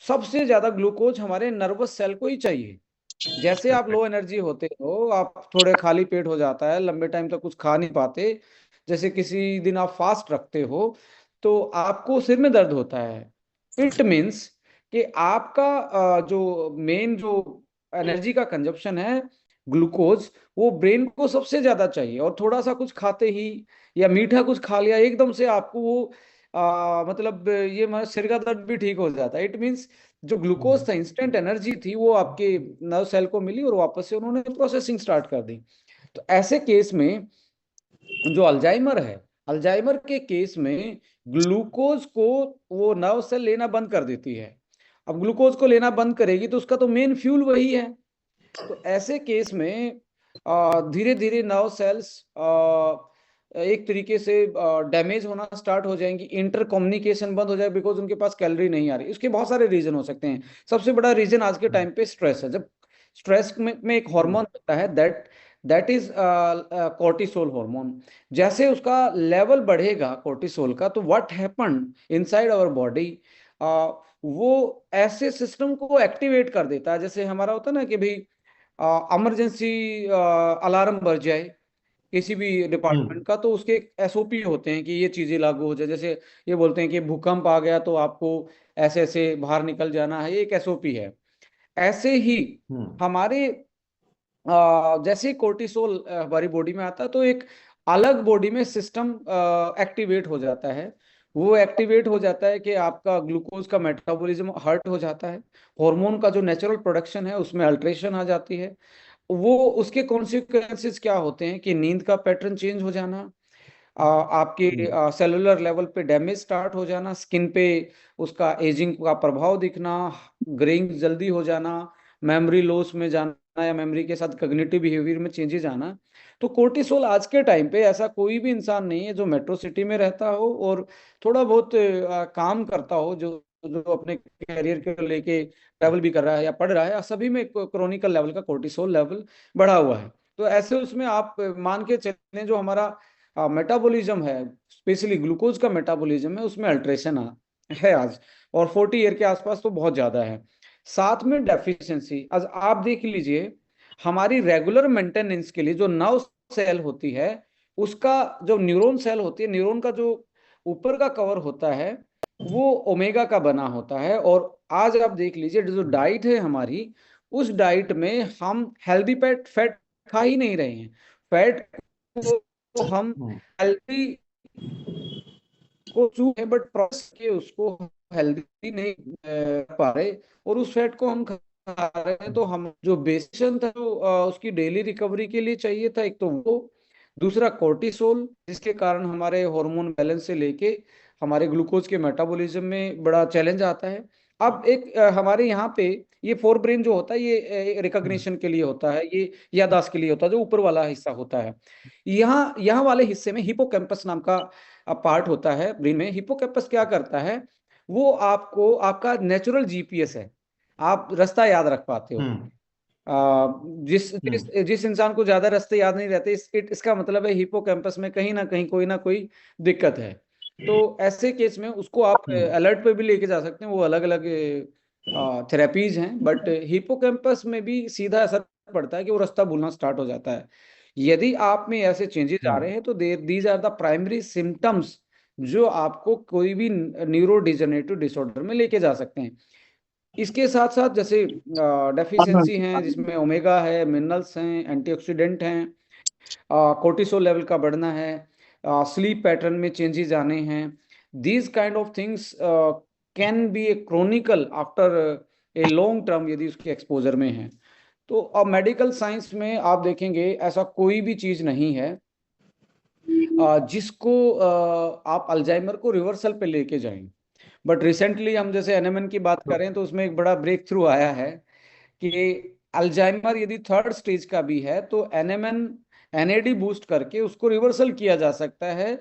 सबसे ज्यादा ग्लूकोज हमारे नर्वस सेल को ही चाहिए। जैसे आप लो एनर्जी होते हो, आप थोड़े खाली पेट हो जाता है, लंबे टाइम तक कुछ खा नहीं पाते, जैसे किसी दिन आप फास्ट रखते हो तो आपको सिर में दर्द होता है। इट मीन्स कि आपका जो मेन जो एनर्जी का कंजप्शन है, ग्लूकोज, वो ब्रेन को सबसे ज्यादा चाहिए। और थोड़ा सा कुछ खाते ही या मीठा कुछ खा लिया एकदम से आपको वो मतलब ये सिर का दर्द भी ठीक हो जाता है। इट मीन्स जो ग्लूकोज था, इंस्टेंट एनर्जी थी, वो आपके नर्व सेल को मिली और वापस से उन्होंने प्रोसेसिंग स्टार्ट कर दी। तो ऐसे केस में जो अल्जाइमर है, अल्जाइमर के केस में ग्लूकोज को वो नर्व सेल लेना बंद कर देती है। अब ग्लूकोज को लेना बंद करेगी तो उसका तो मेन फ्यूल वही है। तो ऐसे केस में धीरे धीरे नर्व सेल्स एक तरीके से डैमेज होना स्टार्ट हो जाएंगी, इंटर कम्युनिकेशन बंद हो जाए, बिकॉज उनके पास कैलोरी नहीं आ रही। इसके बहुत सारे रीजन हो सकते हैं। सबसे बड़ा रीजन आज के टाइम पे स्ट्रेस है। जब स्ट्रेस में एक हार्मोन होता है, दैट इज कोर्टिसोल हार्मोन। जैसे उसका लेवल बढ़ेगा कोर्टिसोल का, तो what happen inside our body, वो ऐसे सिस्टम को एक्टिवेट कर देता है। जैसे हमारा होता है ना कि भाई इमरजेंसी अलार्म बज जाए किसी भी डिपार्टमेंट का, तो उसके एसओपी होते हैं कि ये चीजें लागू हो जाए। जैसे ये बोलते हैं कि भूकंप आ गया तो आपको ऐसे ऐसे बाहर निकल जाना है, ये एक एसओपी है। ऐसे ही हमारे जैसे कोर्टिसोल हमारी बॉडी में आता है तो एक अलग बॉडी में सिस्टम एक्टिवेट हो जाता है। वो एक्टिवेट हो जाता है कि आपका ग्लूकोज का मेटाबॉलिज्म हर्ट हो जाता है, हार्मोन का जो नेचुरल प्रोडक्शन है उसमें अल्ट्रेशन आ जाती है। वो उसके कॉन्सिक्वेंसेस क्या होते हैं कि नींद का पैटर्न चेंज हो जाना, आपके सेलुलर लेवल पे डैमेज स्टार्ट हो जाना, स्किन पे उसका एजिंग का प्रभाव दिखना, ग्रेइंग जल्दी हो जाना, मेमोरी लॉस में जाना या मेमोरी के साथ कग्निटिव बिहेवियर में चेंजेस आना। तो कोर्टिसोल आज के टाइम पे ऐसा कोई भी इंसान नहीं है जो मेट्रो सिटी में रहता हो और थोड़ा बहुत काम करता हो, जो जो अपने कैरियर के लेके ट्रैवल भी कर रहा है या पढ़ रहा है, सभी में क्रोनिकल लेवल का कोर्टिसोल लेवल बढ़ा हुआ है। तो ऐसे उसमें आप मान के चलें जो हमारा मेटाबॉलिज्म है, स्पेशली ग्लूकोज का मेटाबॉलिज्म है, उसमें अल्ट्रेशन है आज। और 40 ईयर के आसपास तो बहुत ज्यादा है। साथ में डेफिशिएंसी, आज आप देख लीजिए, हमारी रेगुलर मेंटेनेंस के लिए जो नर्व सेल होती है, उसका जो न्यूरॉन सेल होती है, न्यूरॉन का जो ऊपर का कवर होता है, वो ओमेगा का बना होता है। और आज आप देख लीजिए जो डाइट है हमारी, उस डाइट में हम हेल्दी फैट फैट खा ही नहीं रहे हैं। फैट को हम हेल्दी को चू है, बट प्रोसेस के उसको हेल्दी नहीं पा रहे, और उस फैट को हम खा रहे हैं। तो हम जो बेसिसन था जो उसकी डेली रिकवरी के लिए चाहिए था, एक तो वो, दूसरा कोर्टिसोल, जिसके कारण हमारे हार्मोन बैलेंस से लेके हमारे ग्लूकोज के मेटाबॉलिज्म में बड़ा चैलेंज आता है। अब एक हमारे यहाँ पे ये फोर ब्रेन जो होता है, ये रिकॉग्निशन के लिए होता है, ये याददाश्त के लिए होता है, जो ऊपर वाला हिस्सा होता है। यहाँ यहाँ वाले हिस्से में हिपोकैम्पस नाम का पार्ट होता है ब्रेन में। हिपोकैम्पस क्या करता है, वो आपको आपका नेचुरल जीपीएस है, आप रास्ता याद रख पाते हो। जिस जिस जिस इंसान को ज्यादा रास्ते याद नहीं रहते, इसका मतलब है हिपोकैम्पस में कहीं ना कोई दिक्कत है। तो ऐसे केस में उसको आप अलर्ट पे भी लेके जा सकते हैं, वो अलग अलग थेरेपीज हैं। बट हिपोकैम्पस में भी सीधा असर पड़ता है कि वो रास्ता भूलना स्टार्ट हो जाता है। यदि आप में ऐसे चेंजेस आ रहे हैं तो these are the primary symptoms जो आपको कोई भी न्यूरो डिजनरेटिव डिसऑर्डर में लेके जा सकते हैं। इसके साथ साथ जैसे डेफिशिएंसी हैं, जिसमें ओमेगा है, मिनरल्स हैं, एंटीऑक्सीडेंट हैं, कोर्टिसोल लेवल का बढ़ना है, स्लीप पैटर्न में चेंजेस आने हैं। These kind of things can be A chronicle after a long term, यदि उसके एक्सपोजर में है। तो अब मेडिकल साइंस में आप देखेंगे ऐसा कोई भी चीज नहीं है जिसको आप अल्जाइमर को रिवर्सल पे लेके जाएं। बट रिसेंटली हम जैसे एनएमएन की बात करें तो उसमें एक बड़ा ब्रेक थ्रू आया है कि अल्जाइमर यदि थर्ड स्टेज का भी है तो एनएमएन एनएडी बूस्ट करके उसको रिवर्सल किया जा सकता है।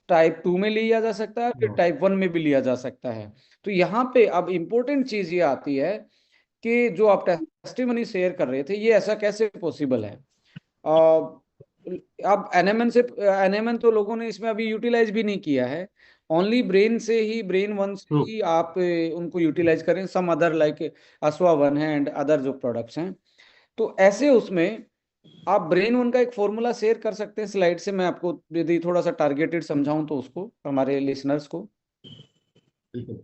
टाइप 2 में लिया जा सकता है, फिर टाइप 1 में भी लिया जा सकता है। तो यहाँ पे अब इम्पोर्टेंट चीज ये आती है कि जो आप टेस्टिमनी शेयर कर रहे थे, ये ऐसा कैसे पॉसिबल है। अब एनएमएन तो लोगों ने इसमें अभी यूटिलाइज भी नहीं किया है। ओनली ब्रेन से ही, ब्रेन वन से ट्रू। ही आप उनको यूटिलाइज करें, सम अदर लाइक असवा वन है एंड अदर जो प्रोडक्ट्स हैं। तो ऐसे उसमें आप ब्रेन वन का एक फॉर्मूला शेयर कर सकते हैं स्लाइड से, मैं आपको यदि थोड़ा सा टारगेटेड समझाऊं तो उसको हमारे लिसनर्स को। बिल्कुल।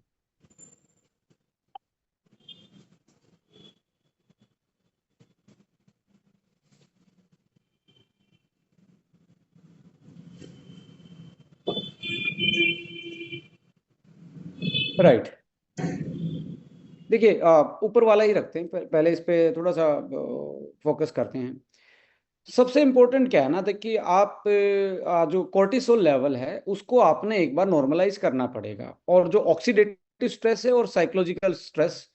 राइट। देखिए ऊपर वाला ही रखते हैं, पहले इस पे थोड़ा सा फोकस करते हैं। सबसे इम्पोर्टेंट क्या है ना, देखिए आप जो कॉर्टिसोल लेवल है उसको आपने एक बार नॉर्मलाइज करना पड़ेगा, और जो ऑक्सीडेटिव स्ट्रेस है और साइकोलॉजिकल स्ट्रेस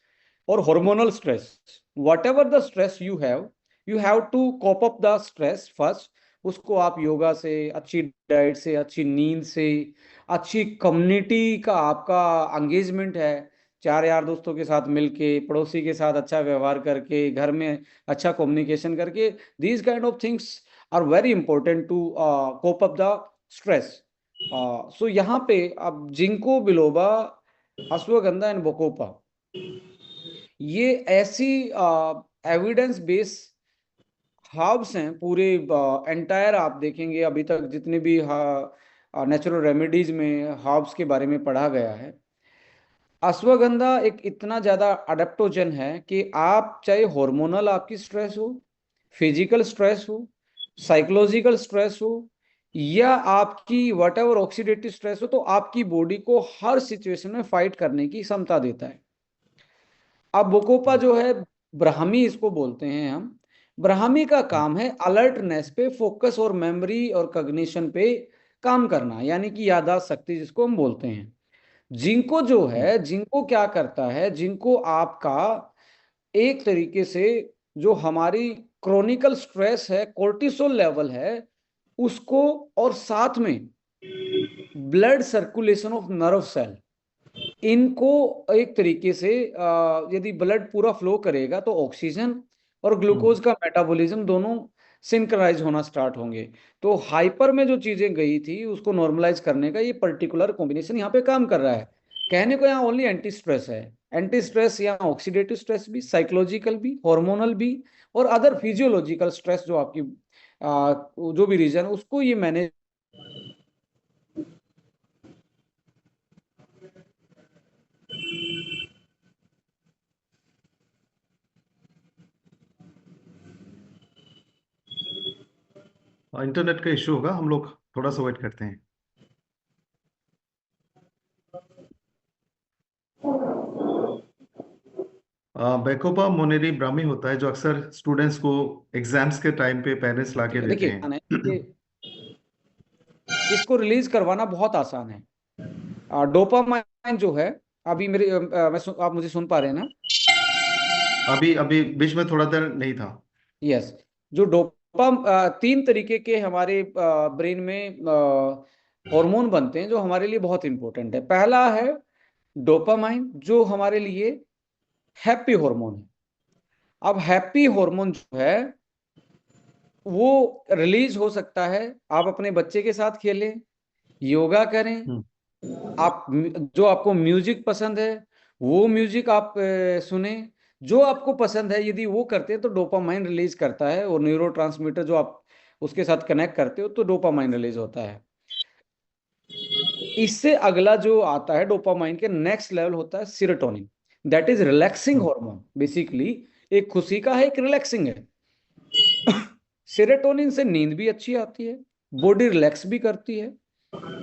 और hormonal stress, whatever the stress you have to cope up the stress first. उसको आप योगा से, अच्छी डाइट से, अच्छी नींद से, अच्छी कम्युनिटी का आपका एंगेजमेंट है, चार यार दोस्तों के साथ मिलके, पड़ोसी के साथ अच्छा व्यवहार करके, घर में अच्छा कम्युनिकेशन करके, these kind of things are very important to cope up the stress. So यहाँ पे अब ginkgo biloba, ashwagandha and bacopa, ये ऐसी एविडेंस बेस हर्ब्स हैं पूरे एंटायर, आप देखेंगे अभी तक जितने भी नेचुरल रेमेडीज में हर्ब्स के बारे में पढ़ा गया है, अश्वगंधा एक इतना ज्यादा अडेप्टोजन है कि आप चाहे हार्मोनल आपकी स्ट्रेस हो, फिजिकल स्ट्रेस हो, साइकोलॉजिकल स्ट्रेस हो, या आपकी वट एवर ऑक्सीडेटिव स्ट्रेस हो, तो आपकी बॉडी को हर सिचुएशन में फाइट करने की क्षमता देता है। अब बोकोपा जो है, ब्राह्मी इसको बोलते हैं हम। ब्राह्मी का काम है अलर्टनेस पे फोकस और मेमोरी और कग्निशन पे काम करना, यानी कि याददाश्त शक्ति जिसको हम बोलते हैं। जिंको जो है, जिंको क्या करता है, जिंको आपका एक तरीके से जो हमारी क्रोनिकल स्ट्रेस है, कोर्टिसोल लेवल है उसको, और साथ में blood circulation of nerve cell, इनको एक तरीके से यदि ब्लड पूरा फ्लो करेगा तो ऑक्सीजन और ग्लूकोज का मेटाबॉलिज्म दोनों सिंक्रोनाइज होना स्टार्ट होंगे। तो हाइपर में जो चीजें गई थी उसको नॉर्मलाइज करने का ये पर्टिकुलर कॉम्बिनेशन यहाँ पे काम कर रहा है। कहने को यहाँ ओनली एंटी स्ट्रेस है, एंटी स्ट्रेस यहाँ ऑक्सीडेटिव स्ट्रेस भी, साइकोलॉजिकल भी, हार्मोनल भी, और अदर फिजियोलॉजिकल स्ट्रेस जो आपकी जो भी रीजन है उसको ये मैनेज। इंटरनेट का इशू होगा, हम लोग थोड़ा सा वेट करते हैं। बैकोपा मोनेरी ब्राह्मी होता है जो अक्सर स्टूडेंट्स को एग्जाम्स के टाइम पे पेरेंट्स ला के देते देखिए हैं। इसको रिलीज करवाना बहुत आसान है। डोपामाइन जो है, अभी मेरे आप मुझे सुन पा रहे हैं ना? अभी अभी बीच में थोड़ा देर नहीं था। यस। जो तीन तरीके के हमारे ब्रेन में हार्मोन बनते हैं जो हमारे लिए बहुत इंपॉर्टेंट है। पहला है डोपामाइन, जो हमारे लिए हैप्पी हार्मोन है। अब हैप्पी हार्मोन जो है वो रिलीज हो सकता है, आप अपने बच्चे के साथ खेलें, योगा करें, हम्म। आप जो आपको म्यूजिक पसंद है वो म्यूजिक आप सुने, जो आपको पसंद है यदि वो करते हैं तो डोपामाइन रिलीज करता है, और न्यूरोट्रांसमीटर जो आप उसके साथ कनेक्ट करते हो तो डोपामाइन रिलीज होता है। इससे अगला जो आता है डोपामाइन के नेक्स्ट लेवल होता है serotonin, that is relaxing hmm. Hormone basically, एक खुशी का है, एक रिलैक्सिंग है। सेरोटोनिन से नींद भी अच्छी आती है, बॉडी रिलैक्स भी करती है।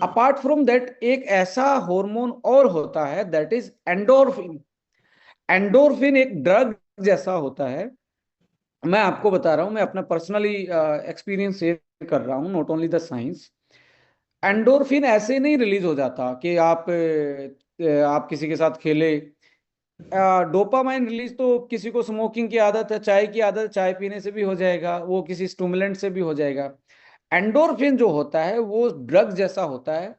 अपार्ट फ्रॉम दैट एक ऐसा हार्मोन और होता है दैट इज एंडोर्फिन। एंडोर्फिन एक ड्रग जैसा होता है। मैं आपको बता रहा हूं, मैं अपना पर्सनली एक्सपीरियंस शेयर कर रहा हूं, not only the science. Endorphin ऐसे नहीं रिलीज हो जाता कि आप किसी के साथ खेले। डोपामाइन रिलीज तो किसी को स्मोकिंग की आदत है, चाय की आदत, चाय पीने से भी हो जाएगा, वो किसी स्टूमुलेंट से भी हो जाएगा। एंडोर्फिन जो होता है वो ड्रग जैसा होता है।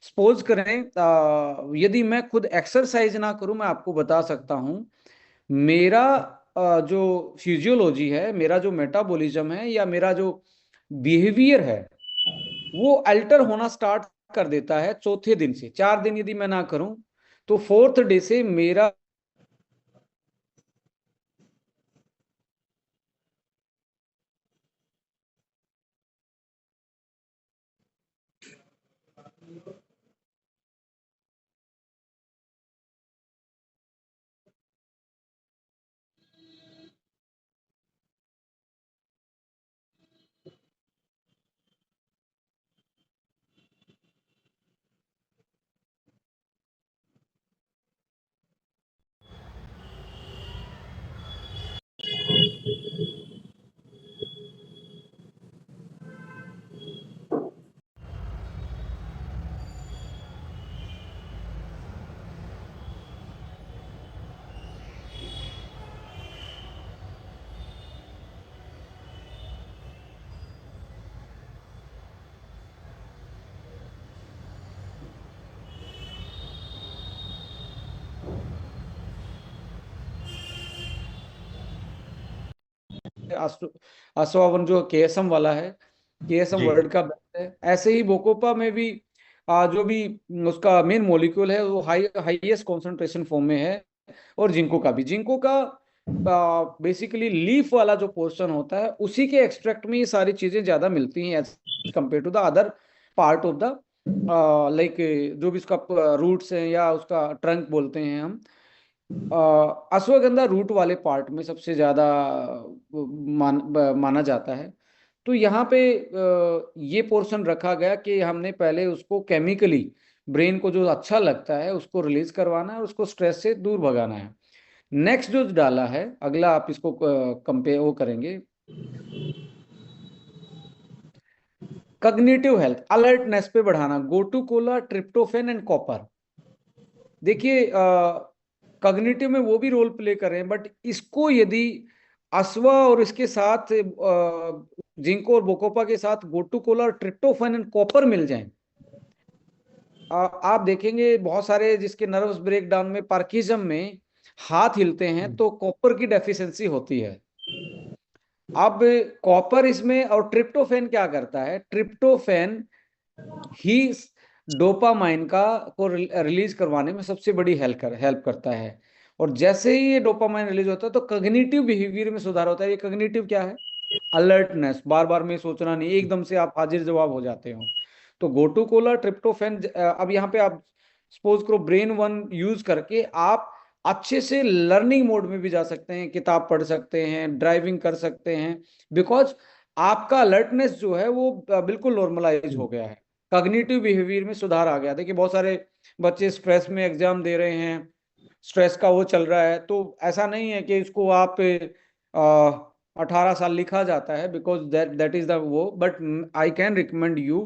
सपोज करें यदि मैं खुद एक्सरसाइज ना करूं, मैं आपको बता सकता हूं, मेरा जो फिजियोलॉजी है, मेरा जो मेटाबॉलिज्म है, या मेरा जो बिहेवियर है वो अल्टर होना स्टार्ट कर देता है चौथे दिन से। 4 दिन यदि मैं ना करूं तो फोर्थ डे से मेरा आसवावन जो केएसएम वाला है, केएसएम जी। वर्ल्ड का बेस्ट है। ऐसे ही बोकोपा में भी जो भी उसका मेन मॉलिक्यूल है वो हाईएस्ट कॉन्सेंट्रेशन फॉर्म में है। और जिंको का भी, जिंको का बेसिकली लीफ वाला जो पोर्शन होता है उसी के एक्सट्रैक्ट में ये सारी चीजें ज्यादा मिलती हैं as compare to the other part of the like जो भी उसका रूट्स हैं या उसका ट्रंक बोलते हैं हम। अ, अश्वगंधा रूट वाले पार्ट में सबसे ज्यादा माना जाता है। तो यहाँ पे ये पोर्शन रखा गया कि हमने पहले उसको केमिकली ब्रेन को जो अच्छा लगता है उसको रिलीज करवाना है और उसको स्ट्रेस से दूर भगाना है। नेक्स्ट जो डाला है अगला, आप इसको कंपेयर वो करेंगे, कग्निटिव हेल्थ अलर्टनेस पे बढ़ाना, gotu Cola, tryptophan and copper. देखिए कॉग्निटिव में वो भी रोल प्ले कर रहे हैं, बट इसको यदि अस्वा और इसके साथ जिंको और बोकोपा के साथ गोटू कोला और ट्रिप्टोफैन एंड कॉपर मिल जाएं, आप देखेंगे बहुत सारे जिसके नर्व्स ब्रेक डाउन में, पार्किंसम में हाथ हिलते हैं तो कॉपर की डेफिशिएंसी होती है। अब कॉपर इसमें, और ट्रिप्टोफैन क्या करता है, ट्रिप्टोफैन ही डोपामाइन का को रिलीज करवाने में सबसे बड़ी हेल्प करता है। और जैसे ही ये डोपामाइन रिलीज होता है तो कग्निटिव बिहेवियर में सुधार होता है। ये कग्निटिव क्या है, अलर्टनेस, बार बार में सोचना नहीं, एकदम से आप हाजिर जवाब हो जाते हो। तो गोटू कोला, ट्रिप्टोफैन, अब यहाँ पे आप सपोज करो ब्रेन वन यूज करके आप अच्छे से लर्निंग मोड में भी जा सकते हैं, किताब पढ़ सकते हैं, ड्राइविंग कर सकते हैं, बिकॉज आपका अलर्टनेस जो है वो बिल्कुल नॉर्मलाइज हो गया है, कॉग्निटिव बिहेवियर में सुधार आ गया। देखिए बहुत सारे बच्चे स्ट्रेस में एग्जाम दे रहे हैं, स्ट्रेस का वो चल रहा है, तो ऐसा नहीं है कि इसको आप 18 साल लिखा जाता है, because that that is the वो, but I can recommend you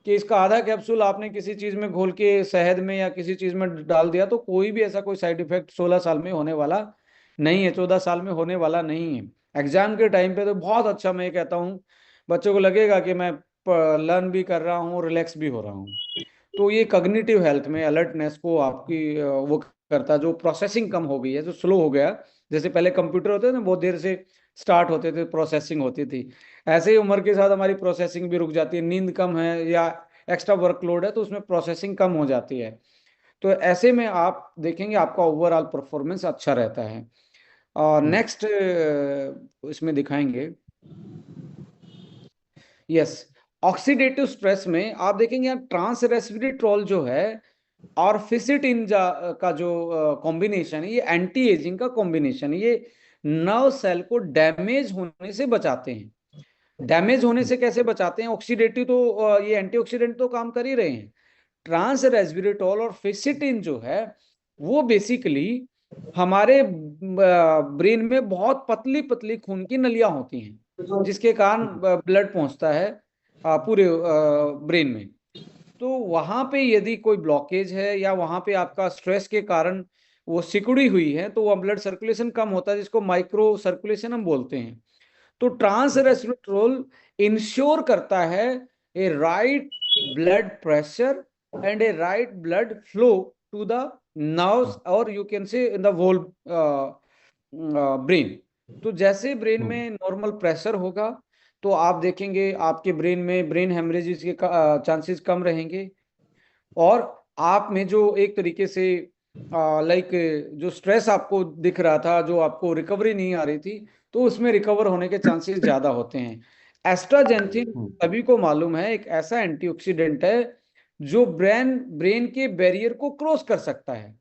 कि इसका आधा कैप्सूल आपने किसी चीज में घोल के शहद में या किसी चीज में डाल दिया तो कोई भी ऐसा कोई साइड इफेक्ट 16 साल में होने वाला नहीं है, 14 साल में होने वाला नहीं है। एग्जाम के टाइम पे तो बहुत अच्छा, मैं कहता हूँ बच्चों को लगेगा कि मैं लर्न भी कर रहा हूँ, रिलैक्स भी हो रहा हूँ। तो ये कॉग्निटिव हेल्थ में अलर्टनेस को आपकी वो करता है, जो प्रोसेसिंग कम हो गई है, जो स्लो हो गया। जैसे पहले कंप्यूटर होते थे ना, बहुत देर से स्टार्ट होते थे, प्रोसेसिंग होती थी, ऐसे ही उम्र के साथ हमारी प्रोसेसिंग भी रुक जाती है। नींद कम है या एक्स्ट्रा वर्कलोड है तो उसमें प्रोसेसिंग कम हो जाती है। तो ऐसे में आप देखेंगे आपका ओवरऑल परफॉर्मेंस अच्छा रहता है। और नेक्स्ट इसमें दिखाएंगे, यस, ऑक्सीडेटिव स्ट्रेस में आप देखेंगे यहाँ ट्रांस रेस्वेरेट्रोल जो है और फिसिटिन का जो कॉम्बिनेशन है, ये एंटी एजिंग का कॉम्बिनेशन है। ये नर्व सेल को डैमेज होने से बचाते हैं। डैमेज होने से कैसे बचाते हैं, ऑक्सीडेटिव तो ये एंटीऑक्सीडेंट तो काम कर ही रहे हैं। ट्रांस रेस्वेरेट्रोल और फिसिटिन जो है वो बेसिकली हमारे ब्रेन में बहुत पतली पतली खून की नलियां होती हैं जिसके कारण ब्लड पहुंचता है पूरे ब्रेन में। तो वहां पे यदि कोई ब्लॉकेज है या वहां पे आपका स्ट्रेस के कारण वो सिकुड़ी हुई है तो वह ब्लड सर्कुलेशन कम होता है, जिसको माइक्रो सर्कुलेशन हम बोलते हैं। तो ट्रांस रेस्वेरेट्रोल इंश्योर करता है a right blood pressure and a right blood flow to the nerves, और you can say in the whole brain. तो जैसे ब्रेन में नॉर्मल प्रेशर होगा तो आप देखेंगे आपके ब्रेन में ब्रेन हेमरेजेस के चांसेस कम रहेंगे। और आप में जो एक तरीके से लाइक जो स्ट्रेस आपको दिख रहा था, जो आपको रिकवरी नहीं आ रही थी, तो उसमें रिकवर होने के चांसेस ज्यादा होते हैं। एस्ट्राजेंथिन हम्म। सभी को मालूम है एक ऐसा एंटीऑक्सीडेंट है जो ब्रेन ब्रेन के बैरियर को क्रॉस कर सकता है,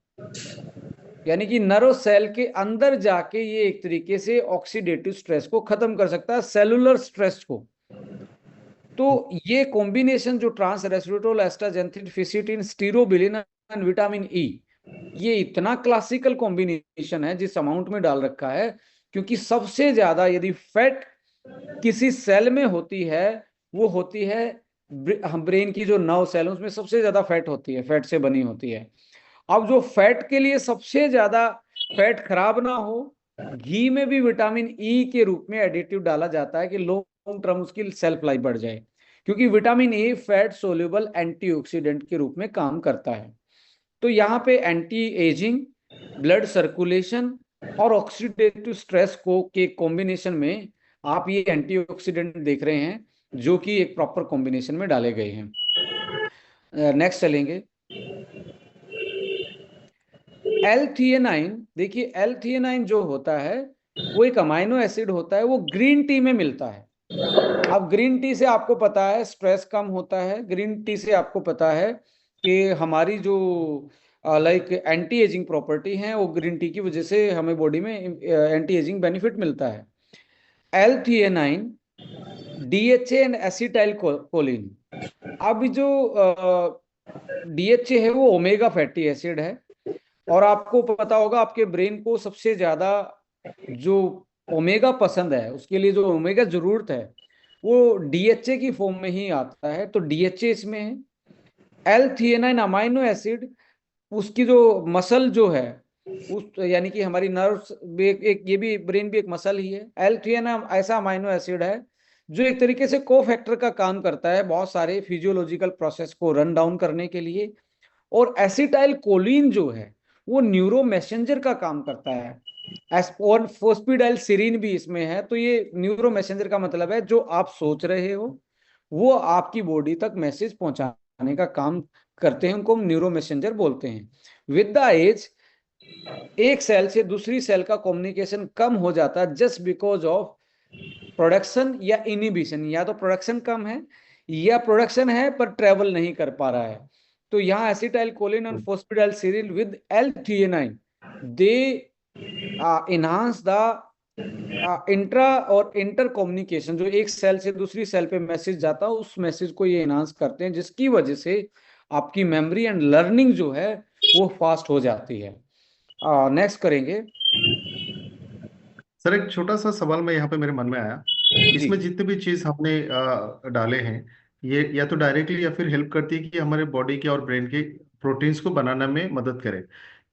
यानी कि नर्व सेल के अंदर जाके ये एक तरीके से ऑक्सीडेटिव स्ट्रेस को खत्म कर सकता है, सेलुलर स्ट्रेस को। तो ये कॉम्बिनेशन जो trans resveratrol, astaxanthin, fisetin, pterostilbene and vitamin E, ये इतना क्लासिकल कॉम्बिनेशन है जिस अमाउंट में डाल रखा है, क्योंकि सबसे ज्यादा यदि फैट किसी सेल में होती है, वो होती है ब्रेन की जो नर्व सेल, उसमें सबसे ज्यादा फैट होती है, फैट से बनी होती है। अब जो फैट के लिए सबसे ज्यादा फैट खराब ना हो, घी में भी विटामिन ई के रूप में एडिटिव डाला जाता है कि लॉन्ग टर्म उसकी सेल्फ लाइफ बढ़ जाए, क्योंकि vitamin A fat soluble antioxidant के रूप में काम करता है। तो यहाँ पे एंटी एजिंग, ब्लड सर्कुलेशन और ऑक्सीडेटिव स्ट्रेस को के कॉम्बिनेशन में आप ये एंटीऑक्सीडेंट देख रहे हैं, जो कि एक प्रॉपर कॉम्बिनेशन में डाले गए हैं। नेक्स्ट चलेंगे। एल थियानाइन, देखिए एल थियानाइन जो होता है वो एक अमाइनो एसिड होता है, वो ग्रीन टी में मिलता है। अब ग्रीन टी से आपको पता है स्ट्रेस कम होता है, ग्रीन टी से आपको पता है कि हमारी जो लाइक एंटी एजिंग प्रॉपर्टी है, वो ग्रीन टी की वजह से हमें बॉडी में एंटी एजिंग बेनिफिट मिलता है। L theanine, DHA and acetyl choline. अब जो डीएचए है वो ओमेगा फैटी एसिड है, और आपको पता होगा आपके ब्रेन को सबसे ज्यादा जो ओमेगा पसंद है, उसके लिए जो ओमेगा जरूरत है वो डीएचए की फॉर्म में ही आता है, तो डीएचए इसमें है। एल थियानाइन अमाइनो एसिड, उसकी जो मसल जो है, उस यानी कि हमारी नर्व्स भी एक ये भी ब्रेन भी एक मसल ही है। एल थियानाइन ऐसा अमाइनो एसिड है जो एक तरीके से को फैक्टर का काम करता है बहुत सारे फिजियोलॉजिकल प्रोसेस को रन डाउन करने के लिए। और एसिटाइल कोलिन जो है वो न्यूरो मैसेंजर का काम करता है। और फोस्फिडाइल सीरीन भी इसमें है। तो ये न्यूरो मैसेंजर का मतलब है जो आप सोच रहे हो वो आपकी बॉडी तक मैसेज पहुंचाने का काम करते हैं, उनको हम न्यूरो मैसेंजर बोलते हैं। विद द एज एक सेल से दूसरी सेल का कम्युनिकेशन कम हो जाता है जस्ट बिकॉज ऑफ प्रोडक्शन या इनिबिशन, या तो प्रोडक्शन कम है या प्रोडक्शन है पर ट्रेवल नहीं कर पा रहा है। तो यहाँ acetyl choline and phosphatidyl serine with L theanine, they enhance the intra और इंटर कम्युनिकेशन, जो एक सेल से दूसरी सेल पे मैसेज जाता है उस मैसेज को ये इनहांस करते हैं, जिसकी वजह से आपकी मेमोरी एंड लर्निंग जो है वो फास्ट हो जाती है। नेक्स्ट करेंगे। सर एक छोटा सा सवाल मैं यहाँ पे मेरे मन में आया। जी इसमें जितने भी चीज हमने डाले हैं, ये या तो डायरेक्टली या फिर हेल्प करती है कि हमारे बॉडी के और ब्रेन के प्रोटीन्स को बनाने में मदद करे।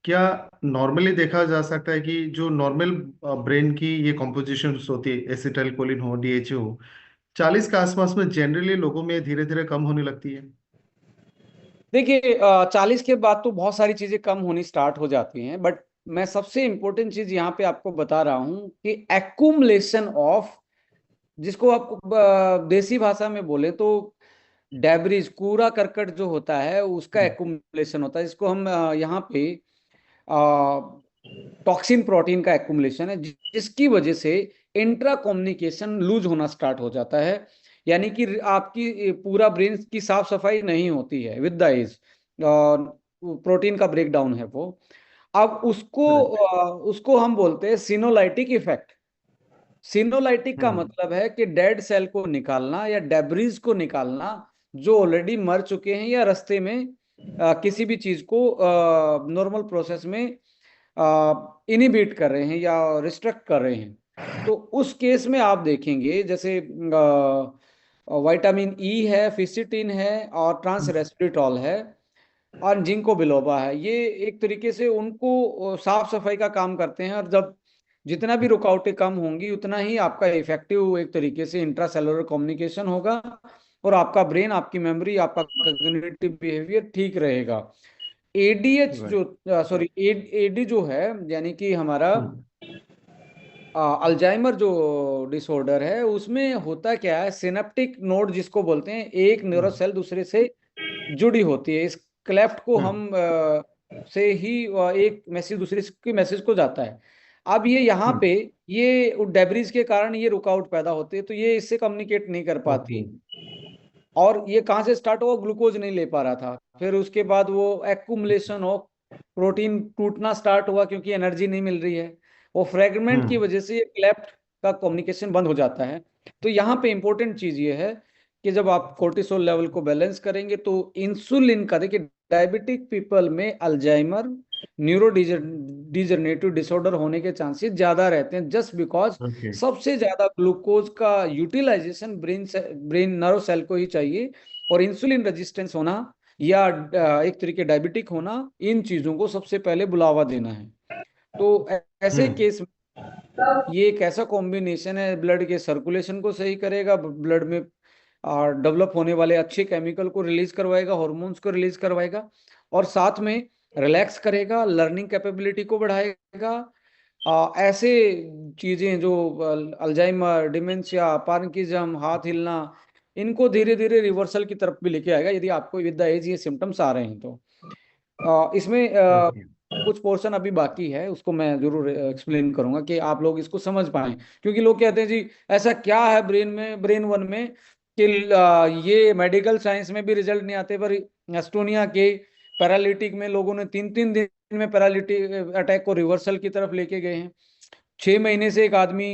क्या नॉर्मली देखा जा सकता है कि जो नॉर्मल ब्रेन की ये कॉम्पोजिशन होती है, एसिटाइल कोलिन हो, डीएचए हो, 40 के आसपास में जनरली लोगों में धीरे धीरे कम होने लगती है? देखिए, 40 के बाद तो बहुत सारी चीजें कम होनी स्टार्ट हो जाती हैं, बट मैं सबसे इंपॉर्टेंट चीज यहाँ पे आपको बता रहा हूँ कि एक्यूमुलेशन ऑफ, जिसको आप देसी भाषा में बोले तो डेब्रिज, कूड़ा करकट जो होता है उसका हम्म। एक्यूमुलेशन होता है, जिसको हम यहाँ पे टॉक्सिन प्रोटीन का एक्यूमुलेशन है, जिसकी वजह से इंट्रा कम्युनिकेशन लूज होना स्टार्ट हो जाता है। यानी कि आपकी पूरा ब्रेन की साफ सफाई नहीं होती है विद द एज, प्रोटीन का ब्रेकडाउन है वो। अब करेक्ट। उसको हम बोलते हैं सिनोलाइटिक इफेक्ट। सिनोलाइटिक का हम्म। मतलब है कि डेड सेल को निकालना या डेब्रीज को निकालना, जो ऑलरेडी मर चुके हैं या रास्ते में किसी भी चीज को नॉर्मल प्रोसेस में इनिबिट कर रहे हैं या रिस्ट्रिक्ट कर रहे हैं। तो उस केस में आप देखेंगे जैसे विटामिन ई है, फिसिटिन है और ट्रांस रेस्वेराट्रोल है और जिंको बिलोबा है, ये एक तरीके से उनको साफ सफाई का काम करते हैं। और जब जितना भी रुकावटें कम होंगी उतना ही आपका इफेक्टिव एक तरीके से इंट्रासेलुलर कम्युनिकेशन होगा, और आपका ब्रेन, आपकी मेमोरी, आपका कॉग्निटिव बिहेवियर ठीक रहेगा। ADH right. जो सॉरी एडी जो है, यानी कि हमारा हम्म। अल्जाइमर जो डिसऑर्डर है, उसमें होता क्या है, सिनेप्टिक नोड जिसको बोलते हैं, एक न्यूरो हम्म। सेल दूसरे से जुड़ी होती है। इस क्लेफ्ट को हम्म। हम से ही एक मैसेज दूसरे के मैसेज को जाता है। अब ये यहाँ हम्म। पे ये डेब्रिज के कारण ये रुकावट पैदा होती है, तो ये इससे कम्युनिकेट नहीं कर ओके। पाती। और ये कहाँ से स्टार्ट हुआ, ग्लूकोज नहीं ले पा रहा था, फिर उसके बाद वो एक्यूमुलेशन हो, प्रोटीन टूटना स्टार्ट हुआ क्योंकि एनर्जी नहीं मिल रही है, वो फ्रेगमेंट की हम्म। वजह से ये क्लेफ्ट का कम्युनिकेशन बंद हो जाता है। तो यहाँ पे इंपॉर्टेंट चीज ये है कि जब आप कोर्टिसोल लेवल को बैलेंस करेंगे तो इंसुलिन का, देखिए डायबिटिक पीपल में अल्जाइमर, न्यूरो डिजनरेटिव डिसऑर्डर होने के चांसेस ज्यादा रहते हैं, जस्ट बिकॉज ओके। सबसे ज्यादा ग्लूकोज का यूटिलाइजेशन ब्रेन नर्व सेल को ही चाहिए। और इंसुलिन रेजिस्टेंस होना या एक तरीके डायबिटिक होना, इन चीजों को सबसे पहले बुलावा देना है। तो ऐसे हम्म। केस में ये एक ऐसा कॉम्बिनेशन है, ब्लड के सर्कुलेशन को सही करेगा, ब्लड में डेवलप होने वाले अच्छे केमिकल को रिलीज करवाएगा, हॉर्मोन्स को रिलीज करवाएगा, और साथ में रिलैक्स करेगा, लर्निंग कैपेबिलिटी को बढ़ाएगा। ऐसे चीजें जो अल्जाइमर, डिमेंशिया, पार्किंसम, हाथ हिलना, इनको धीरे धीरे रिवर्सल की तरफ भी लेके आएगा यदि आपको विद द एज ये सिम्टम्स आ रहे हैं तो। इसमें ओके। कुछ पोर्शन अभी बाकी है, उसको मैं जरूर एक्सप्लेन करूंगा कि आप लोग इसको समझ पाए, क्योंकि लोग कहते हैं जी ऐसा क्या है ब्रेन में, ब्रेन वन में, कि ये मेडिकल साइंस में भी रिजल्ट नहीं आते, पर एस्टोनिया के पैरालिटिक में लोगों ने 3-3 दिन में पैरालिटिक अटैक को रिवर्सल की तरफ लेके गए हैं। 6 महीने से एक आदमी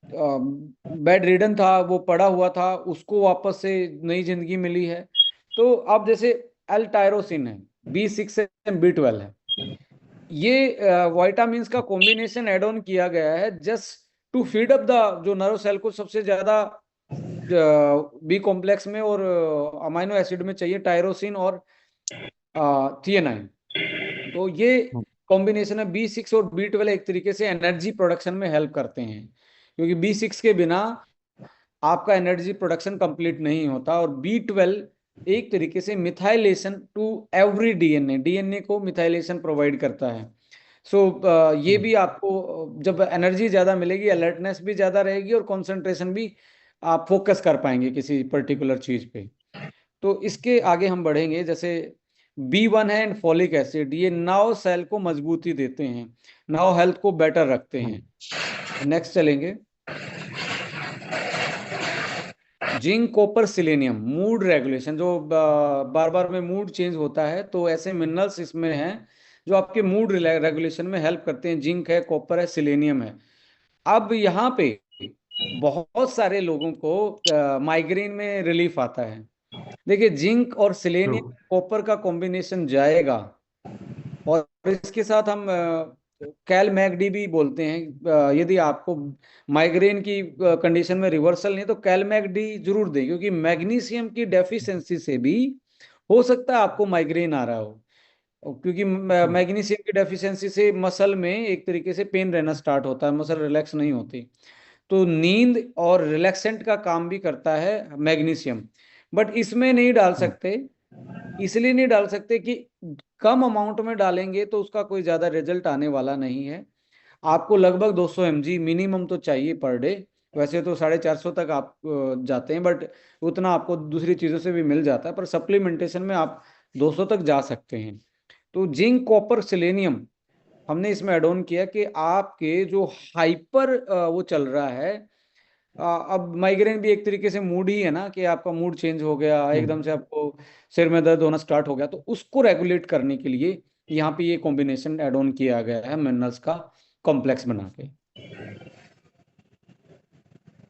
बेड रिडन था, वो पड़ा हुआ था, उसको वापस से नई जिंदगी मिली है। तो अब जैसे एल टायरोसिन है, B6 है, B12 है, ये वाइटामिन का कॉम्बिनेशन एड ऑन किया गया है just to feed up the जो नर्व सेल को सबसे ज्यादा बी कॉम्प्लेक्स में और अमाइनो एसिड में चाहिए, टायरोसिन और थियानाइन। तो ये कॉम्बिनेशन है, B6 और B12 एक तरीके से एनर्जी प्रोडक्शन में हेल्प करते हैं, क्योंकि B6 के बिना आपका एनर्जी प्रोडक्शन कंप्लीट नहीं होता, और B12 एक तरीके से methylation to every DNA, DNA को मिथाइलेशन प्रोवाइड करता है। सो ये भी आपको जब एनर्जी ज्यादा मिलेगी, अलर्टनेस भी ज्यादा रहेगी, और कंसंट्रेशन भी, आप फोकस कर पाएंगे किसी पर्टिकुलर चीज पे। तो इसके आगे हम बढ़ेंगे, जैसे B1 है एंड फॉलिक एसिड, ये नर्व सेल को मजबूती देते हैं, नर्व हेल्थ को बेटर रखते हम्म। हैं। नेक्स्ट चलेंगे, zinc, copper, selenium, mood regulation, जो बार बार में मूड चेंज होता है, तो ऐसे मिनरल्स इसमें हैं जो आपके मूड रेगुलेशन में हेल्प करते हैं। जिंक है, कॉपर है, सिलेनियम है। अब यहाँ पे बहुत सारे लोगों को माइग्रेन में रिलीफ आता है। देखिए जिंक और ट्रू। सिलेनियम कॉपर का कॉम्बिनेशन जाएगा, और इसके साथ हम कैल मैगडी भी बोलते हैं, यदि आपको माइग्रेन की कंडीशन में रिवर्सल नहीं है तो कैल मैगडी जरूर दें, क्योंकि मैग्नीशियम की डेफिशिएंसी से भी हो सकता है आपको माइग्रेन आ रहा हो। क्योंकि हम्म। मैग्नीशियम की डेफिशिएंसी से मसल में एक तरीके से पेन रहना स्टार्ट होता है, मसल रिलैक्स नहीं होती। तो नींद और रिलैक्सेंट का काम भी करता है मैग्नीशियम, बट इसमें नहीं डाल हम्म। सकते। इसलिए नहीं डाल सकते कि कम अमाउंट में डालेंगे तो उसका कोई ज्यादा रिजल्ट आने वाला नहीं है। आपको लगभग 200 mg मिनिमम तो चाहिए पर डे। वैसे तो 450 तक आप जाते हैं, बट उतना आपको दूसरी चीजों से भी मिल जाता है, पर सप्लीमेंटेशन में आप 200 तक जा सकते हैं। तो जिंक, कॉपर, सेलेनियम हमने इसमें एड ऑन किया कि आपके जो हाइपर वो चल रहा है, अब माइग्रेन भी एक तरीके से मूड ही है ना, कि आपका मूड चेंज हो गया एकदम हम्म। से, आपको सिर में दर्द होना स्टार्ट हो गया, तो उसको रेगुलेट करने के लिए यहाँ पे ये कॉम्बिनेशन एड ऑन किया गया है मिनरल्स का कॉम्प्लेक्स बना के।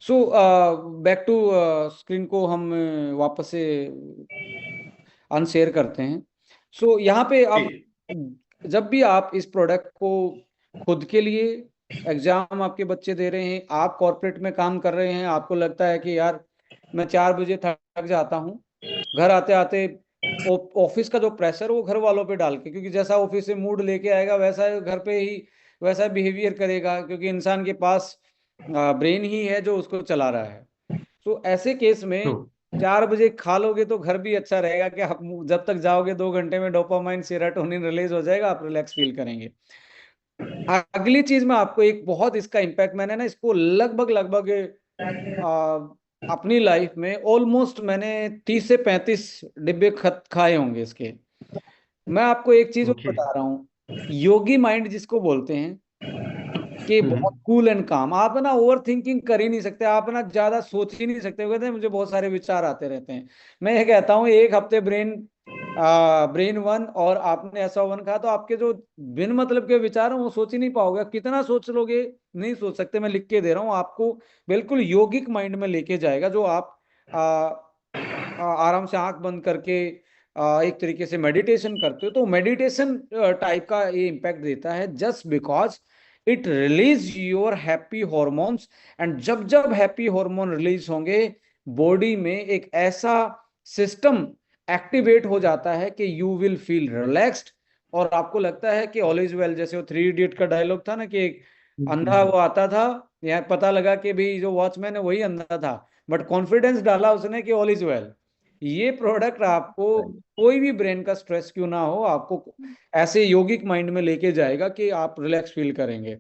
सो बैक टू स्क्रीन को हम वापस से अनशेयर करते हैं। सो यहाँ पे अब ठीक। जब भी आप इस प्रोडक्ट को खुद के लिए, एग्जाम आपके बच्चे दे रहे हैं, आप कॉर्पोरेट में काम कर रहे हैं, आपको लगता है कि यार मैं 4 बजे थक जाता हूँ, घर आते आते ऑफिस का जो प्रेशर वो घर वालों पे डाल के, क्योंकि जैसा ऑफिस से मूड लेके आएगा वैसा घर पे ही वैसा बिहेवियर करेगा, क्योंकि इंसान के पास ब्रेन ही है जो उसको चला रहा है। तो ऐसे केस ट्रू। में 4 बजे खा लोगे तो घर भी अच्छा रहेगा, कि आप जब तक जाओगे 2 घंटे में डोपामाइन, सेरोटोनिन रिलीज हो जाएगा, आप रिलैक्स फील करेंगे। अगली चीज में आपको एक बहुत इसका इम्पैक्ट, मैंने ना इसको लगभग लगभग अपनी लाइफ में ऑलमोस्ट मैंने 30 से 35 डिब्बे खत खाए होंगे इसके। मैं आपको एक चीज और ओके। बता रहा हूँ, योगी माइंड जिसको बोलते हैं, कि बहुत हम्म। कूल एंड काम, आप ना ओवर थिंकिंग कर ही नहीं सकते, आप ना ज्यादा सोच ही नहीं सकते। वो कहते हैं मुझे बहुत सारे विचार आते रहते हैं। मैं ये कहता हूँ एक हफ्ते ब्रेन वन और आपने ऐसा वन कहा, तो आपके जो बिन मतलब के विचार हैं वो सोच ही नहीं पाओगे। आप कितना सोच लोगे, नहीं सोच सकते। मैं लिख के दे रहा हूँ आपको, बिल्कुल योगिक माइंड में लेके जाएगा, जो आप आराम से आंख बंद करके एक तरीके से मेडिटेशन करते हो। तो मेडिटेशन टाइप का ये इम्पैक्ट देता है, just because it release your happy hormones. And जब जब हैप्पी हार्मोन रिलीज होंगे, बॉडी में एक ऐसा सिस्टम एक्टिवेट हो जाता है कि यू विल फील रिलैक्स्ड, और आपको लगता है कि ऑल इज वेल। जैसे वो थ्री इडियट का डायलॉग था ना, कि एक अंधा वो आता था, यहाँ पता लगा कि भाई जो वॉचमैन है वही अंधा था, बट कॉन्फिडेंस डाला उसने कि ऑल इज वेल। ये प्रोडक्ट आपको कोई भी ब्रेन का स्ट्रेस क्यों ना हो, आपको ऐसे योगिक माइंड में लेके जाएगा कि आप रिलैक्स फील करेंगे।